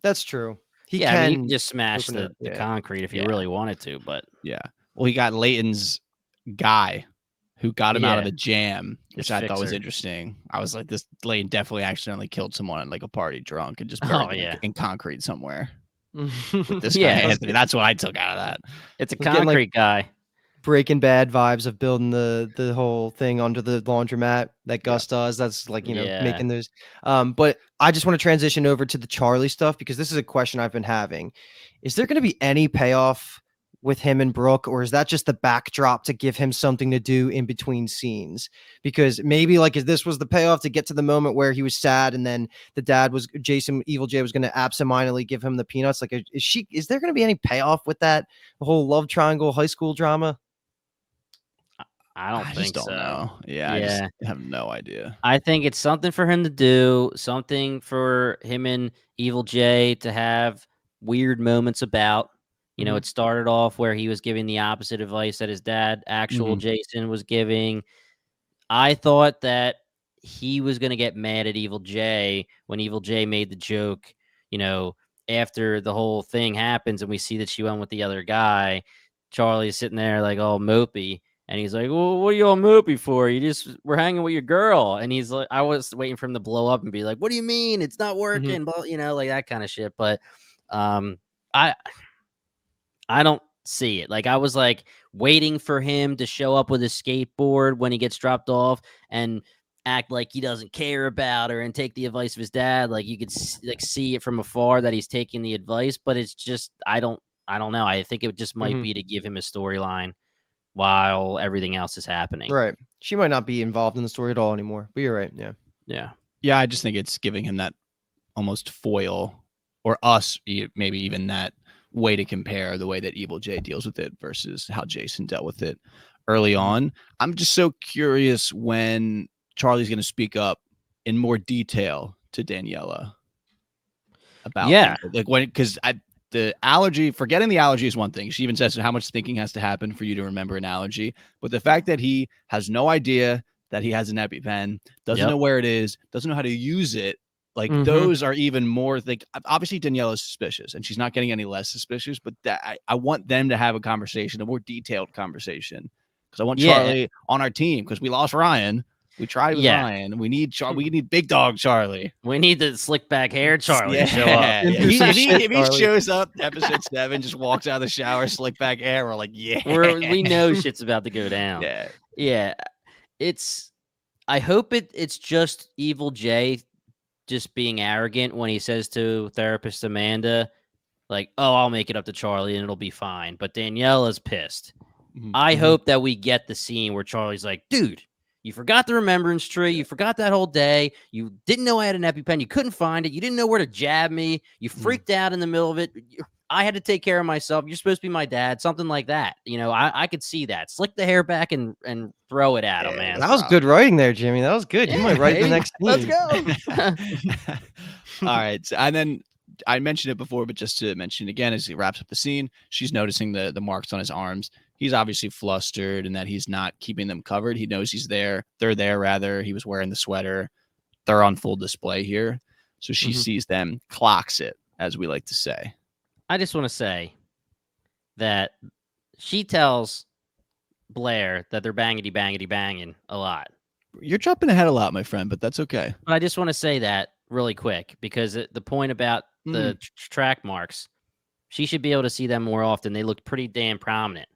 That's true. I mean, you can just smash open the it, concrete if you really wanted to, but Yeah. Well, he got Leighton's guy who got him out of Yeah. a jam, which His I thought was fixer. interesting. I was like, this Leighton definitely accidentally killed someone at like a party drunk and just Oh, buried him yeah. in concrete somewhere. with This Yeah. guy, Anthony. That's what I took out of that. It's a was getting, like, concrete guy. Breaking Bad vibes of building the whole thing under the laundromat that Gus does. That's like, Yeah. making those. But I just want to transition over to the Charlie stuff, because this is a question I've been having. Is there going to be any payoff with him and Brooke, or is that just the backdrop to give him something to do in between scenes? Because maybe like if this was the payoff to get to the moment where he was sad, and then the dad was Evil Jay was going to absentmindedly give him the peanuts. Like, is there going to be any payoff with that? The whole love triangle high school drama? I don't I think just don't so. know. Yeah, I just have no idea. I think it's something for him to do, something for him and Evil Jay to have weird moments about. It started off where he was giving the opposite advice that his dad, actual Jason, was giving. I thought that he was going to get mad at Evil Jay when Evil Jay made the joke, after the whole thing happens and we see that she went with the other guy. Charlie's sitting there like all mopey. And he's like, well, what are you all mopey for? We're hanging with your girl. And he's like, I was waiting for him to blow up and be like, what do you mean? It's not working. But, like that kind of shit. But I I don't see it. Like, I was like waiting for him to show up with his skateboard when he gets dropped off and act like he doesn't care about her and take the advice of his dad. Like, you could see it from afar that he's taking the advice, but it's just I don't know. I think it just might be to give him a storyline while everything else is happening. Right. She might not be involved in the story at all anymore, but you're right. Yeah. Yeah. Yeah, I just think it's giving him that almost foil, or us, maybe even that way to compare the way that Evil Jay deals with it versus how Jason dealt with it early on. I'm just so curious when Charlie's going to speak up in more detail to Daniela about like when, because the allergy, forgetting the allergy is one thing. She even says how much thinking has to happen for you to remember an allergy. But the fact that he has no idea that he has an EpiPen, doesn't know where it is, doesn't know how to use it, like those are even more, like, obviously Daniela's suspicious and she's not getting any less suspicious, but that I want them to have a conversation, a more detailed conversation, because I want Charlie on our team, because we lost Ryan. We tried with Ryan. We need we need big dog Charlie. We need the slick back hair Charlie to show up. If he shows up episode 7, just walks out of the shower, slick back hair, we're like, we know shit's about to go down. Yeah. I hope it's just Evil Jay just being arrogant when he says to therapist Amanda, like, oh, I'll make it up to Charlie and it'll be fine. But Daniela's pissed. I hope that we get the scene where Charlie's like, dude, you forgot the remembrance tree. You forgot that whole day. You didn't know I had an EpiPen. You couldn't find it. You didn't know where to jab me. You freaked out in the middle of it. I had to take care of myself. You're supposed to be my dad. Something like that. You know, I could see that. Slick the hair back and throw it at him, man. That was good writing there, Jimmy. That was good. You might write the next scene. Let's go. All right. And then I mentioned it before, but just to mention it again, as he wraps up the scene, she's noticing the marks on his arms. He's obviously flustered and that he's not keeping them covered. He knows he's there. They're there, rather. He was wearing the sweater. They're on full display here. So she sees them, clocks it, as we like to say. I just want to say that she tells Blair that they're banging a lot. You're jumping ahead a lot, my friend, but that's okay. But I just want to say that really quick, because the point about the track marks, she should be able to see them more often. They look pretty damn prominent.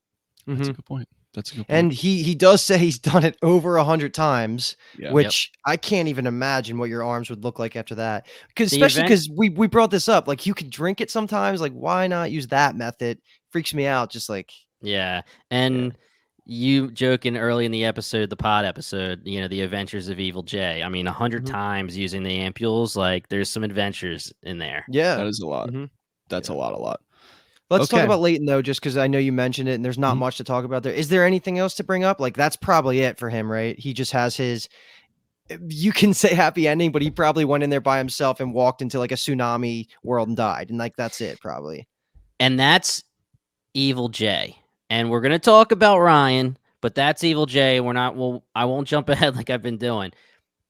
That's a good point. That's a good point. And he does say he's done it over 100 times, which I can't even imagine what your arms would look like after that. Because especially because we brought this up, like, you can drink it sometimes. Like, why not use that method? Freaks me out. Just like, and you joking early in the episode, the pod episode, you know, the Adventures of Evil Jay. I mean, 100 times using the ampules. Like, there's some adventures in there. Yeah, that is a lot. That's a lot. Let's talk about Leighton, though, just because I know you mentioned it and there's not much to talk about there. Is there anything else to bring up? Like, that's probably it for him, right? He just has his, you can say happy ending, but he probably went in there by himself and walked into like a tsunami world and died. And like, that's it probably. And that's Evil Jay. And we're going to talk about Ryan, but that's Evil Jay. I won't jump ahead like I've been doing.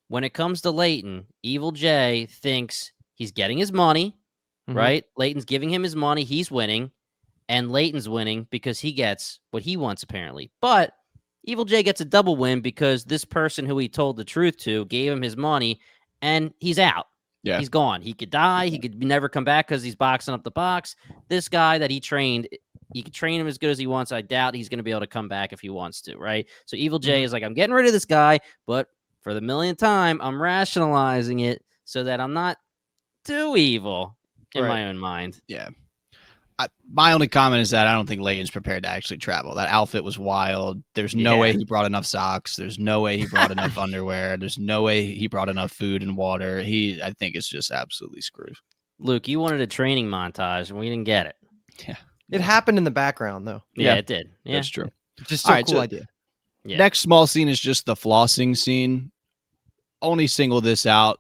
When it comes to Leighton, Evil Jay thinks he's getting his money. Right? Leighton's giving him his money. He's winning. And Leighton's winning because he gets what he wants, apparently. But Evil Jay gets a double win because this person who he told the truth to gave him his money and he's out. Yeah. He's gone. He could die. He could never come back because he's boxing up the box. This guy that he trained, he could train him as good as he wants. I doubt he's going to be able to come back if he wants to, right? So Evil Jay is like, I'm getting rid of this guy, but for the millionth time, I'm rationalizing it so that I'm not too evil. In my own mind. Yeah. My only comment is that I don't think Leighton's prepared to actually travel. That outfit was wild. There's no way he brought enough socks. There's no way he brought enough underwear. There's no way he brought enough food and water. I think it's just absolutely screwed. Luke, you wanted a training montage and we didn't get it. Yeah. It happened in the background though. Yeah, it did. Yeah. That's true. Just a cool idea. Yeah. Next small scene is just the flossing scene. Only single this out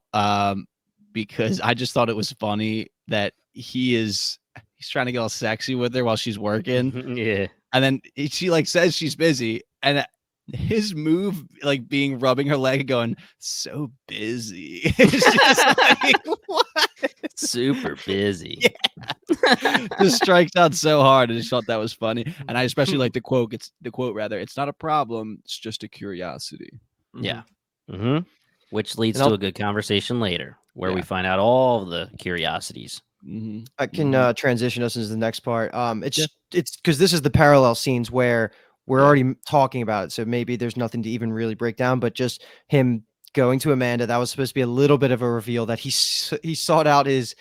because I just thought it was funny that he's trying to get all sexy with her while she's working. Yeah. And then she like says she's busy. And his move, like being rubbing her leg and going, so busy. It's just like, what? Super busy. Yeah. Just strikes out so hard. I just thought that was funny. And I especially like the quote. It's not a problem. It's just a curiosity. Yeah. Which leads to a good conversation later where we find out all the curiosities. I can transition us into the next part. It's because this is the parallel scenes where we're already talking about it, so maybe there's nothing to even really break down. But just him going to Amanda, that was supposed to be a little bit of a reveal that he sought out his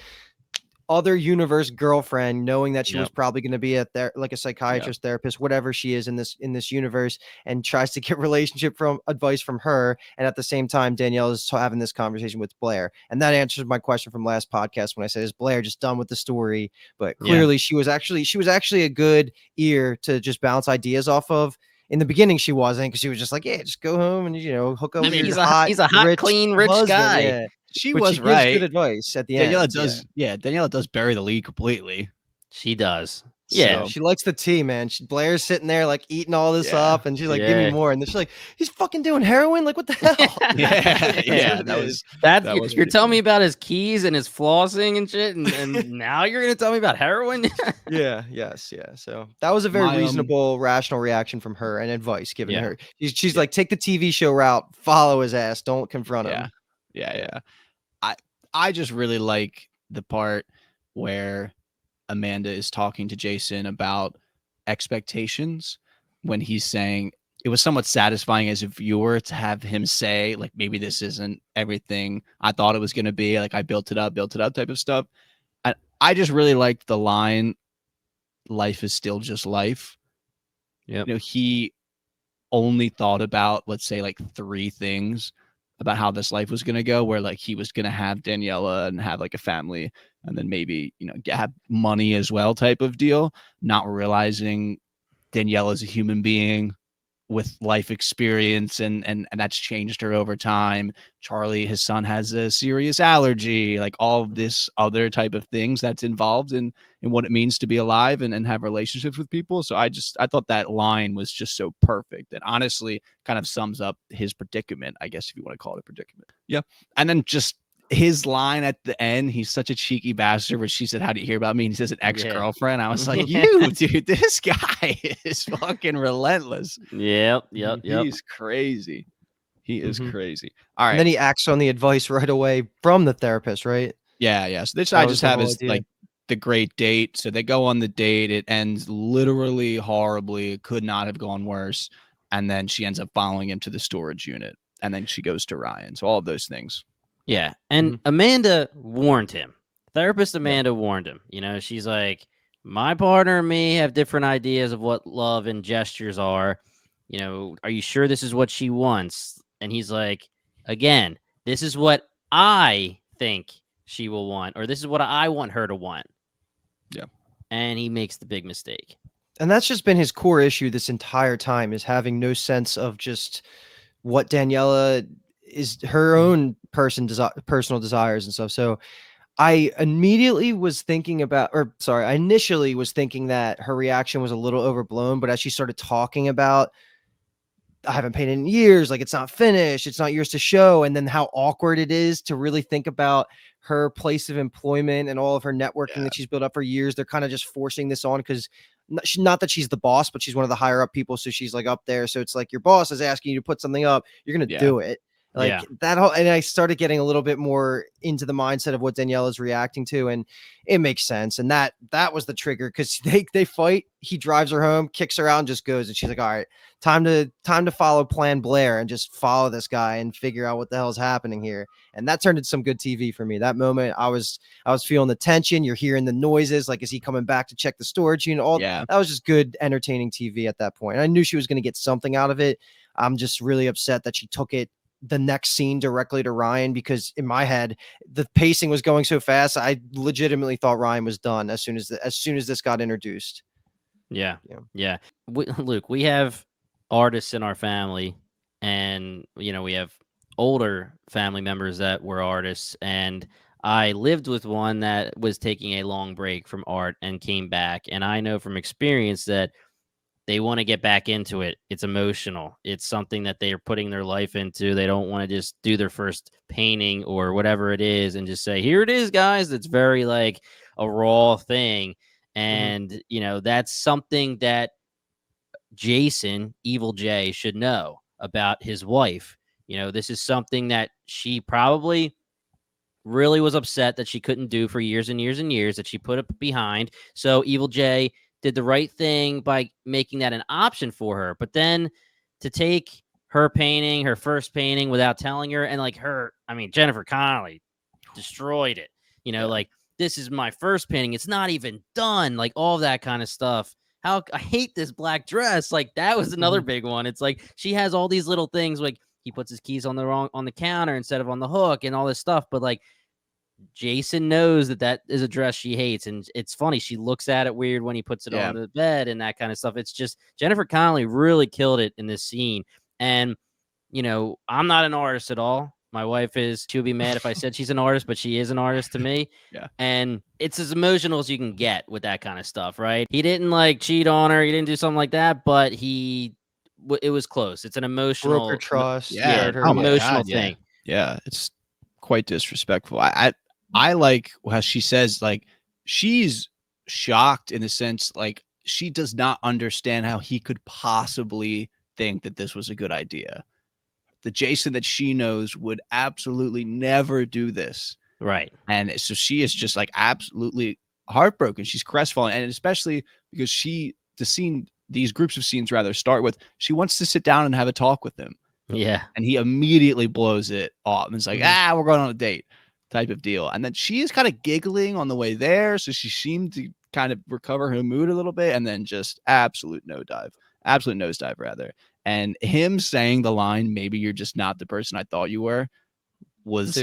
other universe girlfriend, knowing that she was probably going to be like a psychiatrist, therapist, whatever she is in this universe, and tries to get relationship advice from her. And at the same time, Danielle is having this conversation with Blair, and that answers my question from last podcast when I said, "Is Blair just done with the story?" But clearly, she was actually a good ear to just bounce ideas off of. In the beginning, she wasn't, because she was just like, "Yeah, just go home and hook up with he's your a hot, clean, rich husband." guy. Yeah. She But was she gives good right. advice at the Daniela end. does, Daniela does bury the lead completely. She does. Yeah, she likes the tea, man. Blair's sitting there like eating all this up, and she's like, "Give me more." And then she's like, "He's fucking doing heroin? Like, what the hell?" You're telling me about his keys and his flossing and shit, and now you're gonna tell me about heroin? So that was a very reasonable, rational reaction from her and advice given her. She's like, take the TV show route, follow his ass, don't confront him. I just really like the part where Amanda is talking to Jason about expectations, when he's saying it was somewhat satisfying as a viewer to have him say, like, maybe this isn't everything I thought it was going to be. Like, I built it up type of stuff. I just really liked the line, "Life is still just life." He only thought about, let's say, like 3 things about how this life was going to go, where like he was going to have Daniela and have like a family, and then maybe, have money as well type of deal, not realizing Daniela is a human being with life experience, and that's changed her over time. Charlie, his son, has a serious allergy, like all of this other type of things that's involved in what it means to be alive and have relationships with people. So I thought that line was just so perfect, and honestly kind of sums up his predicament, I guess, if you want to call it a predicament. And then just his line at the end, he's such a cheeky bastard, where she said, "How do you hear about me?" And he says, "An ex-girlfriend." I was like, dude, this guy is fucking relentless. He's crazy. He is crazy. All right. And then he acts on the advice right away from the therapist, right? So this I just have is like the great date. So they go on the date. It ends literally horribly. It could not have gone worse. And then she ends up following him to the storage unit. And then she goes to Ryan. So all of those things. Yeah. And Amanda warned him. Therapist Amanda warned him. She's like, my partner and me have different ideas of what love and gestures are. Are you sure this is what she wants? And he's like, again, this is what I think she will want, or this is what I want her to want. Yeah. And he makes the big mistake. And that's just been his core issue this entire time, is having no sense of just what Daniela is, her own personal desires and stuff. So I initially was thinking that her reaction was a little overblown, but as she started talking about, I haven't painted in years, like, it's not finished, it's not yours to show, and then how awkward it is to really think about her place of employment and all of her networking that she's built up for years. They're kind of just forcing this on, because not that she's the boss, but she's one of the higher up people, so she's like up there. So it's like, your boss is asking you to put something up, you're gonna do it. That whole, and I started getting a little bit more into the mindset of what Danielle is reacting to, and it makes sense. And that was the trigger, because they fight. He drives her home, kicks her out, and just goes. And she's like, "All right, time to follow Plan Blair and just follow this guy and figure out what the hell is happening here." And that turned into some good TV for me. That moment, I was feeling the tension. You're hearing the noises, like, is he coming back to check the storage unit? That was just good, entertaining TV at that point. And I knew she was going to get something out of it. I'm just really upset that she took it the next scene directly to Ryan, because in my head the pacing was going so fast. I legitimately thought Ryan was done as soon as this got introduced. Luke, we have artists in our family, and we have older family members that were artists, and I lived with one that was taking a long break from art and came back, and I know from experience that they want to get back into it. It's emotional. It's something that they are putting their life into. They don't want to just do their first painting or whatever it is and just say, here it is, guys. It's very like a raw thing. And, that's something that Jason, Evil Jay, should know about his wife. This is something that she probably really was upset that she couldn't do for years and years and years, that she put it behind. So Evil J did the right thing by making that an option for her. But then to take her painting, her first painting, without telling her, and like Jennifer Connelly destroyed it. Like, this is my first painting. It's not even done. Like, all that kind of stuff. How I hate this black dress. Like, that was another big one. It's like she has all these little things. Like, he puts his keys on the counter instead of on the hook and all this stuff. But like, Jason knows that is a dress she hates, and it's funny. She looks at it weird when he puts it on the bed and that kind of stuff. It's just Jennifer Connelly really killed it in this scene. And I'm not an artist at all. My wife is. She'll be mad if I said she's an artist, but she is an artist to me. Yeah. And it's as emotional as you can get with that kind of stuff, right? He didn't like cheat on her. He didn't do something like that, but it was close. It's an emotional broke her trust. Emotional thing. Yeah, it's quite disrespectful. I like how she says, like, she's shocked in the sense, like, she does not understand how he could possibly think that this was a good idea. The Jason that she knows would absolutely never do this. Right. And so she is just like absolutely heartbroken. She's crestfallen. And especially because these groups of scenes rather start with, she wants to sit down and have a talk with him. Yeah. And he immediately blows it off. And it's like, we're going on a date type of deal. And then she is kind of giggling on the way there. So she seemed to kind of recover her mood a little bit. And then just absolute nosedive rather. And him saying the line, "Maybe you're just not the person I thought you were," was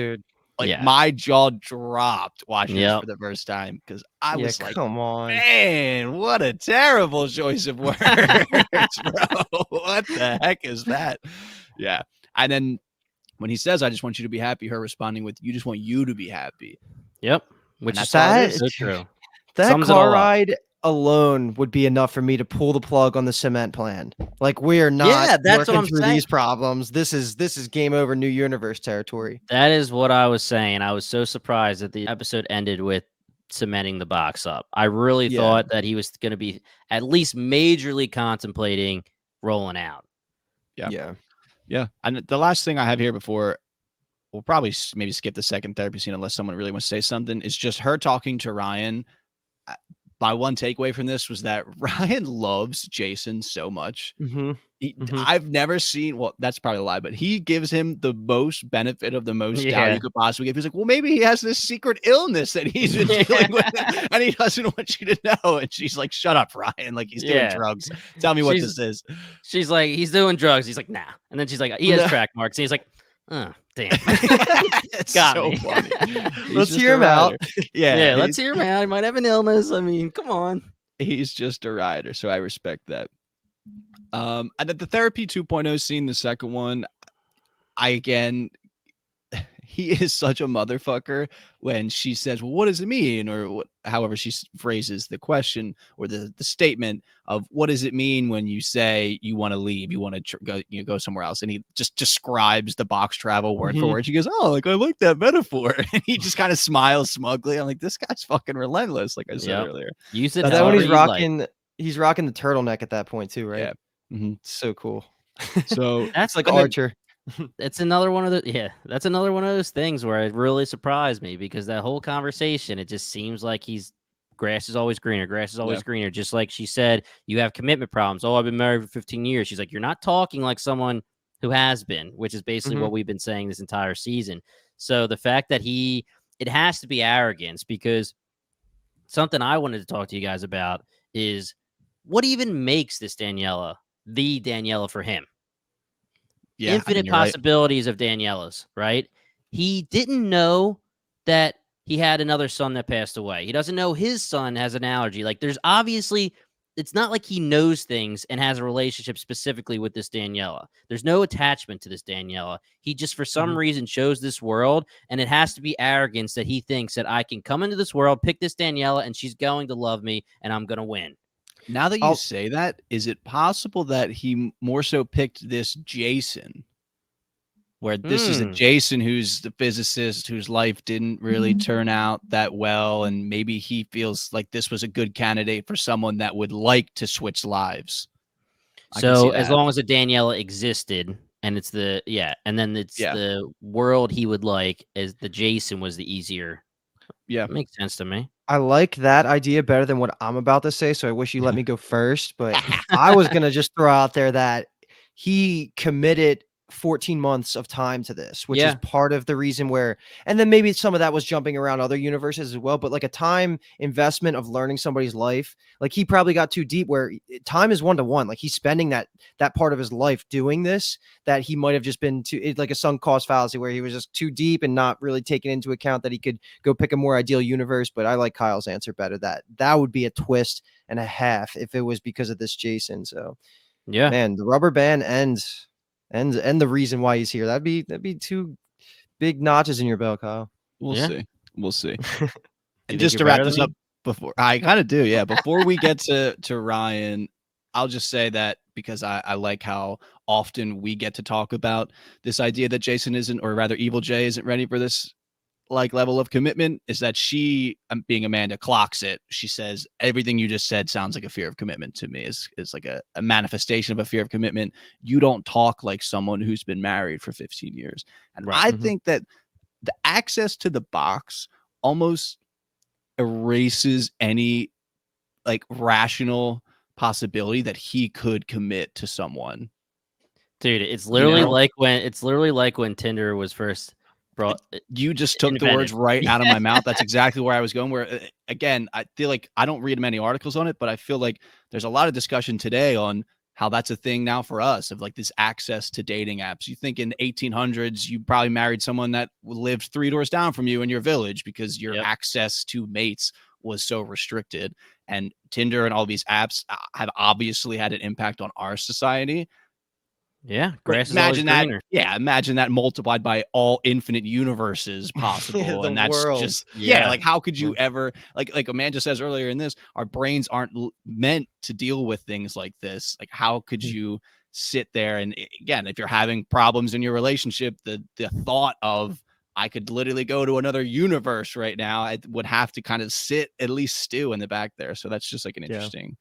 my jaw dropped watching this for the first time, because I was like, "Come on, man, what a terrible choice of words, bro! What the heck is that?" Yeah, and then when he says, "I just want you to be happy," her responding with, "You just want you to be happy." Yep, which is so true. That car ride alone would be enough for me to pull the plug on the cement plan. Like, we are not working through these problems. This is game over, new universe territory. That is what I was saying. I was so surprised that the episode ended with cementing the box up. I really thought that he was going to be at least majorly contemplating rolling out. Yeah. And the last thing I have here before we'll probably maybe skip the second therapy scene unless someone really wants to say something, is just her talking to Ryan. My one takeaway from this was that Ryan loves Jason so much. I've never seen, well, that's probably a lie, but he gives him the most benefit of the most doubt you could possibly give. He's like, well, maybe he has this secret illness that he's been dealing with and he doesn't want you to know. And she's like, shut up, Ryan. Like, he's doing drugs. Tell me what this is. She's like, he's doing drugs. He's like, nah. And then she's like, he has track marks. And he's like, oh, damn. It's got so funny. Let's hear him out. Yeah, let's hear him out. He might have an illness. I mean, come on. He's just a rider, so I respect that. And at the therapy 2.0 scene, the second one, he is such a motherfucker when she says, well, what does it mean? Or however she phrases the question or the statement of, what does it mean when you say you want to leave, you want to go somewhere else? And he just describes the box travel word for word. She goes, oh, like, I like that metaphor. And he just kind of smiles smugly. I'm like, this guy's fucking relentless. Like I said earlier. Use it. That when he's rocking the turtleneck at that point too, right? Yeah. So cool. So that's like Archer. That's another one of those things where it really surprised me, because that whole conversation, it just seems like grass is always greener. Just like she said, you have commitment problems. Oh, I've been married for 15 years. She's like, you're not talking like someone who has been, which is basically what we've been saying this entire season. So the fact that it has to be arrogance, because something I wanted to talk to you guys about is what even makes this Daniela the Daniela for him. Yeah, infinite possibilities of Daniela's, right? He didn't know that he had another son that passed away. He doesn't know his son has an allergy. Like, there's obviously, it's not like he knows things and has a relationship specifically with this Daniela. There's no attachment to this Daniela. He just, for some reason, chose this world, and it has to be arrogance that he thinks that I can come into this world, pick this Daniela, and she's going to love me, and I'm going to win. Now that you say that, is it possible that he more so picked this Jason, where this is a Jason who's the physicist, whose life didn't really turn out that well, and maybe he feels like this was a good candidate for someone that would like to switch lives? So as long as a Daniela existed, and it's the and then it's Yeah. the world he would like as the Jason was the easier. Yeah. Makes sense to me. I like that idea better than what I'm about to say, so I wish you let me go first, but I was gonna just throw out there that he committed 14 months of time to this, which is Yeah. part of the reason where and then maybe some of that was jumping around other universes as well, but like a time investment of learning somebody's life, like he probably got too deep where time is 1-to-1. Like he's spending that part of his life doing this that he might have just been too like a sunk cost fallacy where he was just too deep and not really taking into account that he could go pick a more ideal universe. But I like Kyle's answer better. That would be a twist and a half if it was because of this Jason. So Yeah. man, the rubber band ends and the reason why he's here. That'd be two big notches in your belt, Kyle. We'll Yeah. see. We'll see. You And think just you're to wrap better this than up, before I kind of do, yeah. Before we get to Ryan, I'll just say that because I like how often we get to talk about this idea that Jason isn't, or rather Evil J isn't ready for this like level of commitment, is that she, being Amanda, clocks it. She says everything you just said sounds like a fear of commitment to me. Is like a manifestation of a fear of commitment. You don't talk like someone who's been married for 15 years. And Right. I think that the access to the box almost erases any like rational possibility that he could commit to someone. Dude, it's literally know? like when Tinder was first brought. You just took the words invented. right out of my mouth. That's exactly where I was going. Where again, I feel like I don't read many articles on it, but I feel like there's a lot of discussion today on how that's a thing now for us, of like this access to dating apps. You think in 1800s, you probably married someone that lived 3 doors down from you in your village because your Yep. access to mates was so restricted. And Tinder and all these apps have obviously had an impact on our society. Yeah, But grass is always imagine that. greener. Yeah, imagine that multiplied by all infinite universes possible, The and that's world. just Yeah. like how could you ever like Amanda says earlier in this, our brains aren't meant to deal with things like this. Like how could you sit there and again, if you're having problems in your relationship, the thought of I could literally go to another universe right now, I would have to kind of sit, at least stew in the back there. So that's just like an interesting,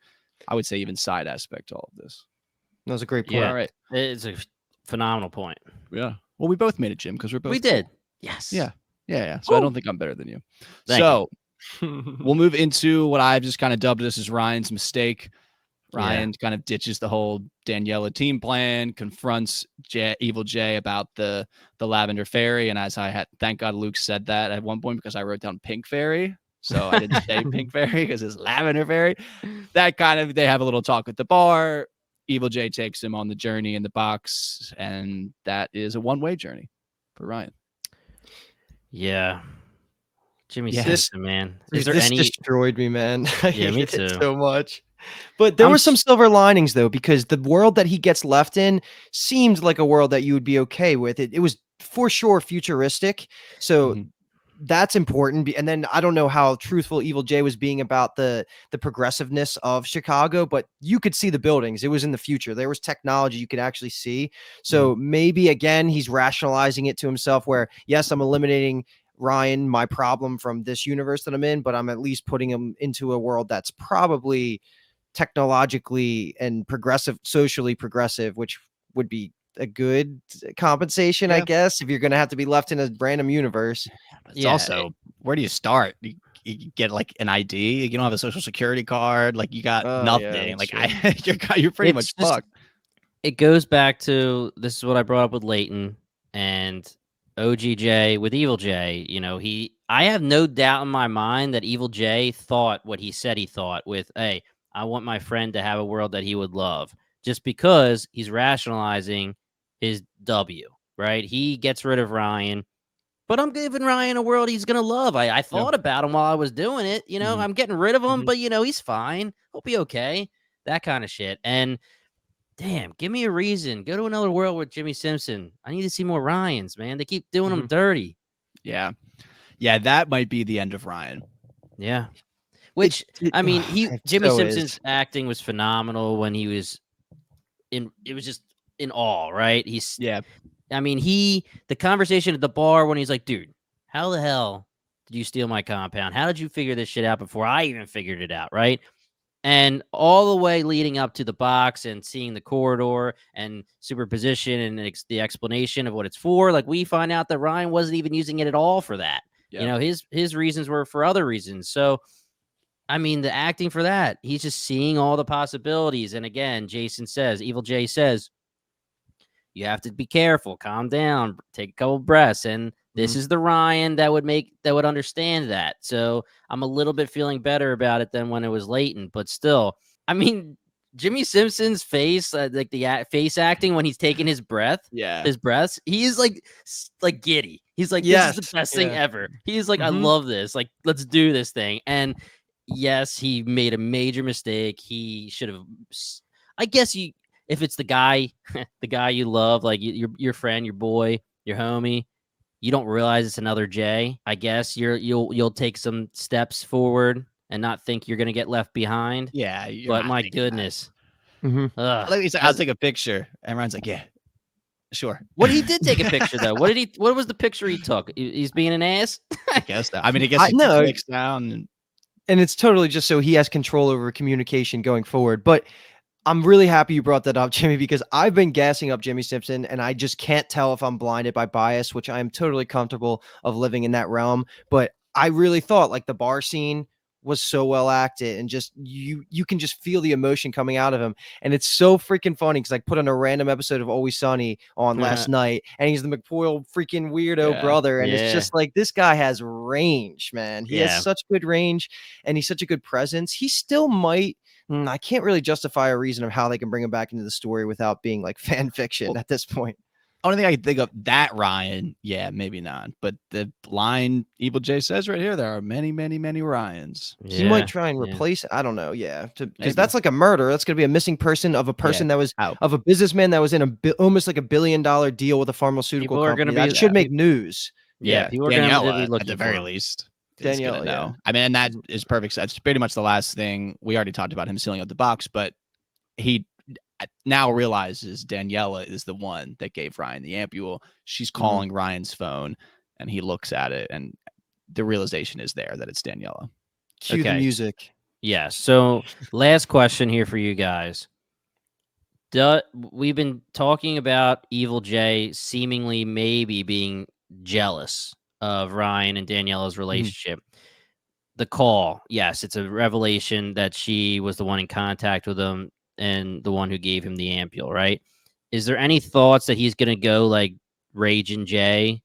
I would say, even side aspect to all of this. That was a great point. Yeah, All right. it's a phenomenal point. Yeah. Well, we both made it, Jim, because we're both We cool. did. Yes. Yeah. So I don't think I'm better than you. Thank So we'll move into what I've just kind of dubbed this as Ryan's mistake. Ryan kind of ditches the whole Daniela team plan, confronts Evil J about the Lavender Fairy. And as I had, thank God Luke said that at one point because I wrote down Pink Fairy. So I didn't say Pink Fairy because it's Lavender Fairy. That kind of, they have a little talk at the bar. Evil J takes him on the journey in the box. And that is a one-way journey for Ryan. Yeah. Jimmy Yeah. Simpson, man. Is Dude, there this any? destroyed me, man. I Yeah, me hated it too. so much. But there I'm were some silver linings though, because the world that he gets left in seemed like a world that you would be okay with. It was for sure futuristic. So Mhm. that's important. And then I don't know how truthful Evil J was being about the progressiveness of Chicago, but you could see the buildings. It was in the future. There was technology you could actually see. So maybe again, he's rationalizing it to himself where, yes, I'm eliminating Ryan, my problem from this universe that I'm in, but I'm at least putting him into a world that's probably technologically and socially progressive, which would be a good compensation, I guess, if you're going to have to be left in a random universe. It's also, where do you start? You get like an ID. You don't have a social security card. Like you got nothing. Like you're pretty much fucked. It goes back to, this is what I brought up with Leighton and OGJ with Evil J. You know, I have no doubt in my mind that Evil J thought what he said he thought with, hey, I want my friend to have a world that he would love, just because he's rationalizing his W, right? He gets rid of Ryan, but I'm giving Ryan a world he's going to love. I thought about him while I was doing it. You know, I'm getting rid of him, but, you know, he's fine. He'll be okay. That kind of shit. And damn, give me a reason. Go to another world with Jimmy Simpson. I need to see more Ryans, man. They keep doing them dirty. Yeah. Yeah, that might be the end of Ryan. Yeah. Which, I mean, Jimmy Simpson's acting was phenomenal when he was it was just in awe, right? I mean, the conversation at the bar when he's like, dude, how the hell did you steal my compound? How did you figure this shit out before I even figured it out, right? And all the way leading up to the box and seeing the corridor and superposition and the explanation of what it's for, like we find out that Ryan wasn't even using it at all for that. Yep. You know, his reasons were for other reasons. So, I mean, the acting for that, he's just seeing all the possibilities. And again, Jason says, Evil Jay says, you have to be careful, calm down, take a couple breaths. And this is the Ryan that would understand that. So I'm a little bit feeling better about it than when it was latent, but still, I mean, Jimmy Simpson's face, like the face acting when he's taking his breaths, he is like giddy. He's like, this is the best thing ever. He's like, I love this. Like, let's do this thing. And yes, he made a major mistake. He should have, I guess if it's the guy, the guy you love, like your friend, your boy, your homie, you don't realize it's another Jay. I guess you'll take some steps forward and not think you're gonna get left behind. Yeah, but my goodness, like he said, I'll take a picture, and Ryan's like, yeah, sure. What he did take a picture though. What was the picture he took? He's being an ass. I guess that. I mean, I guess he clicks down, and it's totally just so he has control over communication going forward. But I'm really happy you brought that up, Jimmy, because I've been gassing up Jimmy Simpson, and I just can't tell if I'm blinded by bias, which I am totally comfortable of living in that realm. But I really thought like the bar scene was so well acted, and just you can just feel the emotion coming out of him. And it's so freaking funny because I put on a random episode of Always Sunny on last night, and he's the McPoyle freaking weirdo brother. And it's just like, this guy has range, man. He has such good range, and he's such a good presence. He still might, I can't really justify a reason of how they can bring him back into the story without being like fan fiction at this point. Only thing I can think of, that Ryan, maybe not. But the line Evil Jay says right here, there are many, many, many Ryans. He might try and replace, I don't know, because that's like a murder. That's going to be a missing person of a person that was, of a businessman that was in almost like $1 billion deal with a pharmaceutical company. That should make news. People are Daniela, at the very least. Daniela, no. I mean, and that is perfect. That's pretty much the last thing. We already talked about him sealing up the box, but he now realizes Daniela is the one that gave Ryan the ampule. She's calling Ryan's phone, and he looks at it, and the realization is there that it's Daniela. Cue the music. Yeah. So last question here for you guys. We've been talking about Evil Jay seemingly maybe being jealous of Ryan and Daniela's relationship. The call, yes, it's a revelation that she was the one in contact with him and the one who gave him the ampule, right? Is there any thoughts that he's going to go like Raging Jay,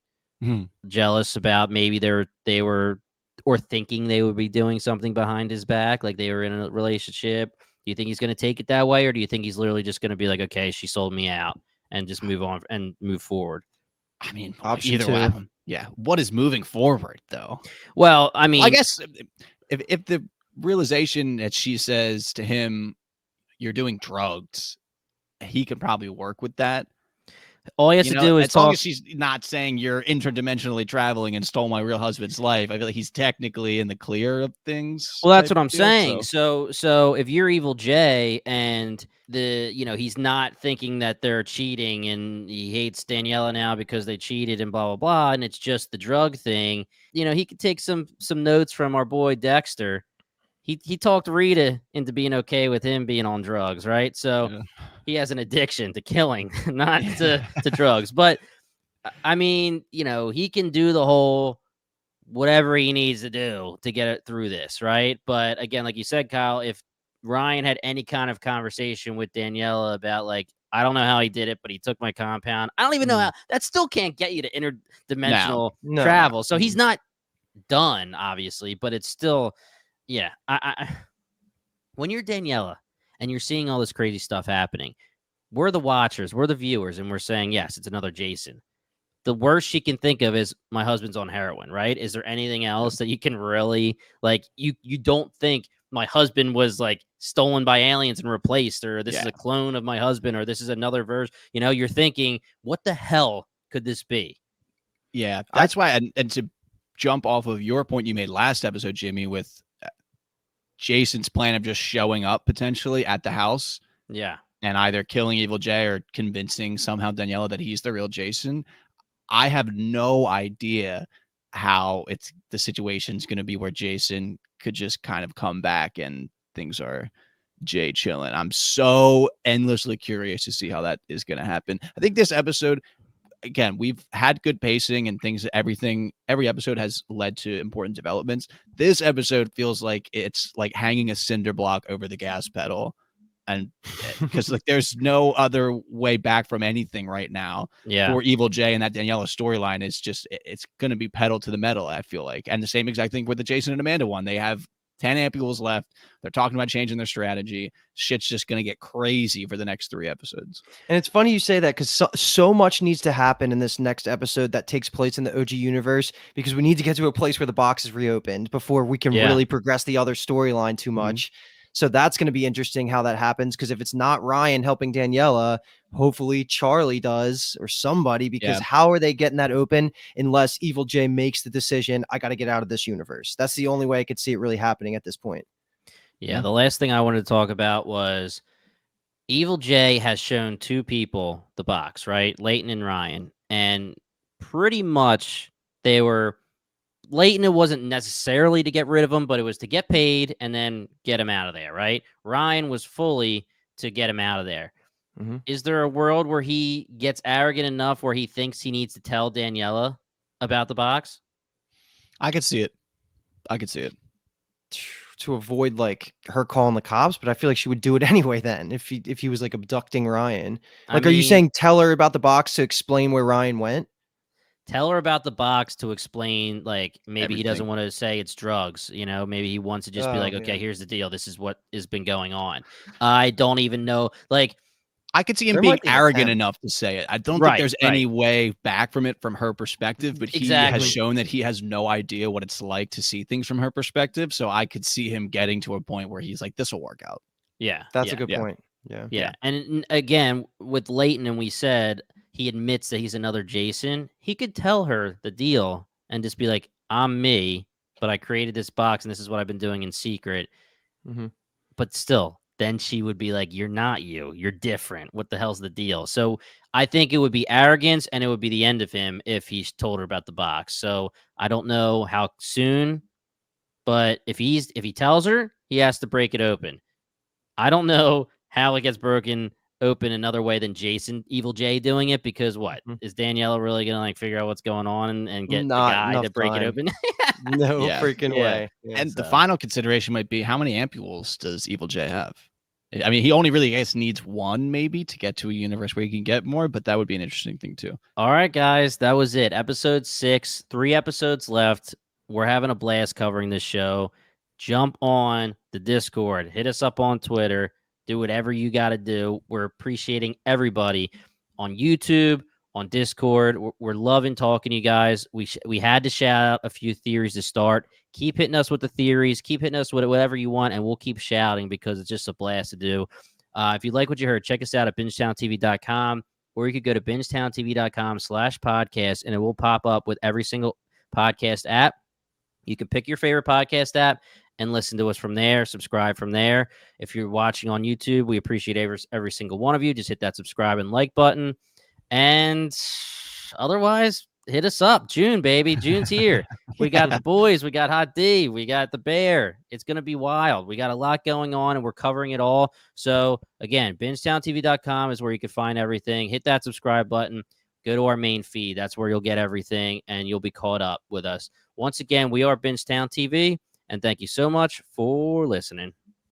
jealous about maybe they were or thinking they would be doing something behind his back, like they were in a relationship? Do you think he's going to take it that way, or do you think he's literally just going to be like, okay, she sold me out, and just move on and move forward? I mean, either way. Yeah. What is moving forward, though? Well, I mean, I guess if the realization that she says to him, you're doing drugs, he could probably work with that. All he has to do is as long as she's not saying you're interdimensionally traveling and stole my real husband's life. I feel like he's technically in the clear of things. Well, that's what I'm saying. So if you're Evil Jay and he's not thinking that they're cheating and he hates Daniela now because they cheated and blah, blah, blah, and it's just the drug thing, he could take some notes from our boy Dexter. He talked Rita into being okay with him being on drugs, right? So he has an addiction to killing, not to drugs. But I mean, he can do the whole whatever he needs to do to get it through this, right? But again, like you said, Kyle, if Ryan had any kind of conversation with Daniela about like, I don't know how he did it, but he took my compound. I don't even know how. That still can't get you to interdimensional travel. So he's not done, obviously, but it's still. Yeah, I when you're Daniela and you're seeing all this crazy stuff happening, we're the watchers, we're the viewers, and we're saying, yes, it's another Jason. The worst she can think of is my husband's on heroin, right? Is there anything else that you can really, like, you don't think my husband was, like, stolen by aliens and replaced, or this is a clone of my husband, or this is another version. You're thinking, what the hell could this be? Yeah, that's why, and to jump off of your point you made last episode, Jimmy, with Jason's plan of just showing up potentially at the house. Yeah. And either killing Evil Jay or convincing somehow Daniela that he's the real Jason. I have no idea how the situation's going to be where Jason could just kind of come back and things are Jay chilling. I'm so endlessly curious to see how that is going to happen. I think this episode, again, we've had good pacing and things, every episode has led to important developments. This episode feels like it's like hanging a cinder block over the gas pedal. And because like there's no other way back from anything right now for Evil Jay, and that Daniela storyline is just, it's going to be pedal to the metal, I feel like. And the same exact thing with the Jason and Amanda one. They have 10 ampules left. They're talking about changing their strategy. Shit's just going to get crazy for the next 3 episodes. And it's funny you say that, because so much needs to happen in this next episode that takes place in the OG universe, because we need to get to a place where the box is reopened before we can really progress the other storyline too much. So that's going to be interesting how that happens, because if it's not Ryan helping Daniela, hopefully Charlie does, or somebody, because how are they getting that open unless Evil Jay makes the decision, I got to get out of this universe? That's the only way I could see it really happening at this point. Yeah, the last thing I wanted to talk about was Evil Jay has shown 2 people the box, right? Leighton and Ryan. And pretty much they were, Leighton, it wasn't necessarily to get rid of him, but it was to get paid and then get him out of there, right? Ryan was fully to get him out of there. Is there a world where he gets arrogant enough where he thinks he needs to tell Daniela about the box? I could see it. To avoid like her calling the cops, but I feel like she would do it anyway then if he was like abducting Ryan. Like, are you saying tell her about the box to explain where Ryan went? Tell her about the box to explain, like, maybe he doesn't want to say it's drugs, you know, maybe he wants to just be like, okay, here's the deal. This is what has been going on. I don't even know. Like, I could see him being arrogant enough to say it. I don't think there's any way back from it from her perspective, but he has shown that he has no idea what it's like to see things from her perspective. So I could see him getting to a point where he's like, this will work out. Yeah. That's a good point. Yeah. And again, with Leighton, and we said he admits that he's another Jason, he could tell her the deal and just be like, I'm me, but I created this box and this is what I've been doing in secret. But still, then she would be like, you're not you. You're different. What the hell's the deal? So I think it would be arrogance, and it would be the end of him if he told her about the box. So I don't know how soon, but if he tells her, he has to break it open. I don't know how it gets broken open another way than Evil Jay doing it, because what is Daniela really gonna like figure out what's going on and get the guy to break it open? No freaking way. And the final consideration might be, how many ampules does Evil Jay have? I mean, he only really, I guess, needs 1 maybe to get to a universe where he can get more, but that would be an interesting thing too. All right, guys, that was it. Episode 6, 3 episodes left. We're having a blast covering this show. Jump on the Discord, hit us up on Twitter, do whatever you got to do. We're appreciating everybody on YouTube, on Discord. We're loving talking to you guys. We had to shout out a few theories to start. Keep hitting us with the theories. Keep hitting us with whatever you want, and we'll keep shouting because it's just a blast to do. If you like what you heard, check us out at bingetowntv.com, or you could go to bingetowntv.com/podcast, and it will pop up with every single podcast app. You can pick your favorite podcast app and listen to us from there, subscribe from there. If you're watching on YouTube, we appreciate every single one of you. Just hit that subscribe and like button. And otherwise, hit us up. June, baby. June's here. We got the boys. We got Hot D. We got the bear. It's going to be wild. We got a lot going on, and we're covering it all. So, again, bingetowntv.com is where you can find everything. Hit that subscribe button. Go to our main feed. That's where you'll get everything, and you'll be caught up with us. Once again, we are Bingetown TV, and thank you so much for listening.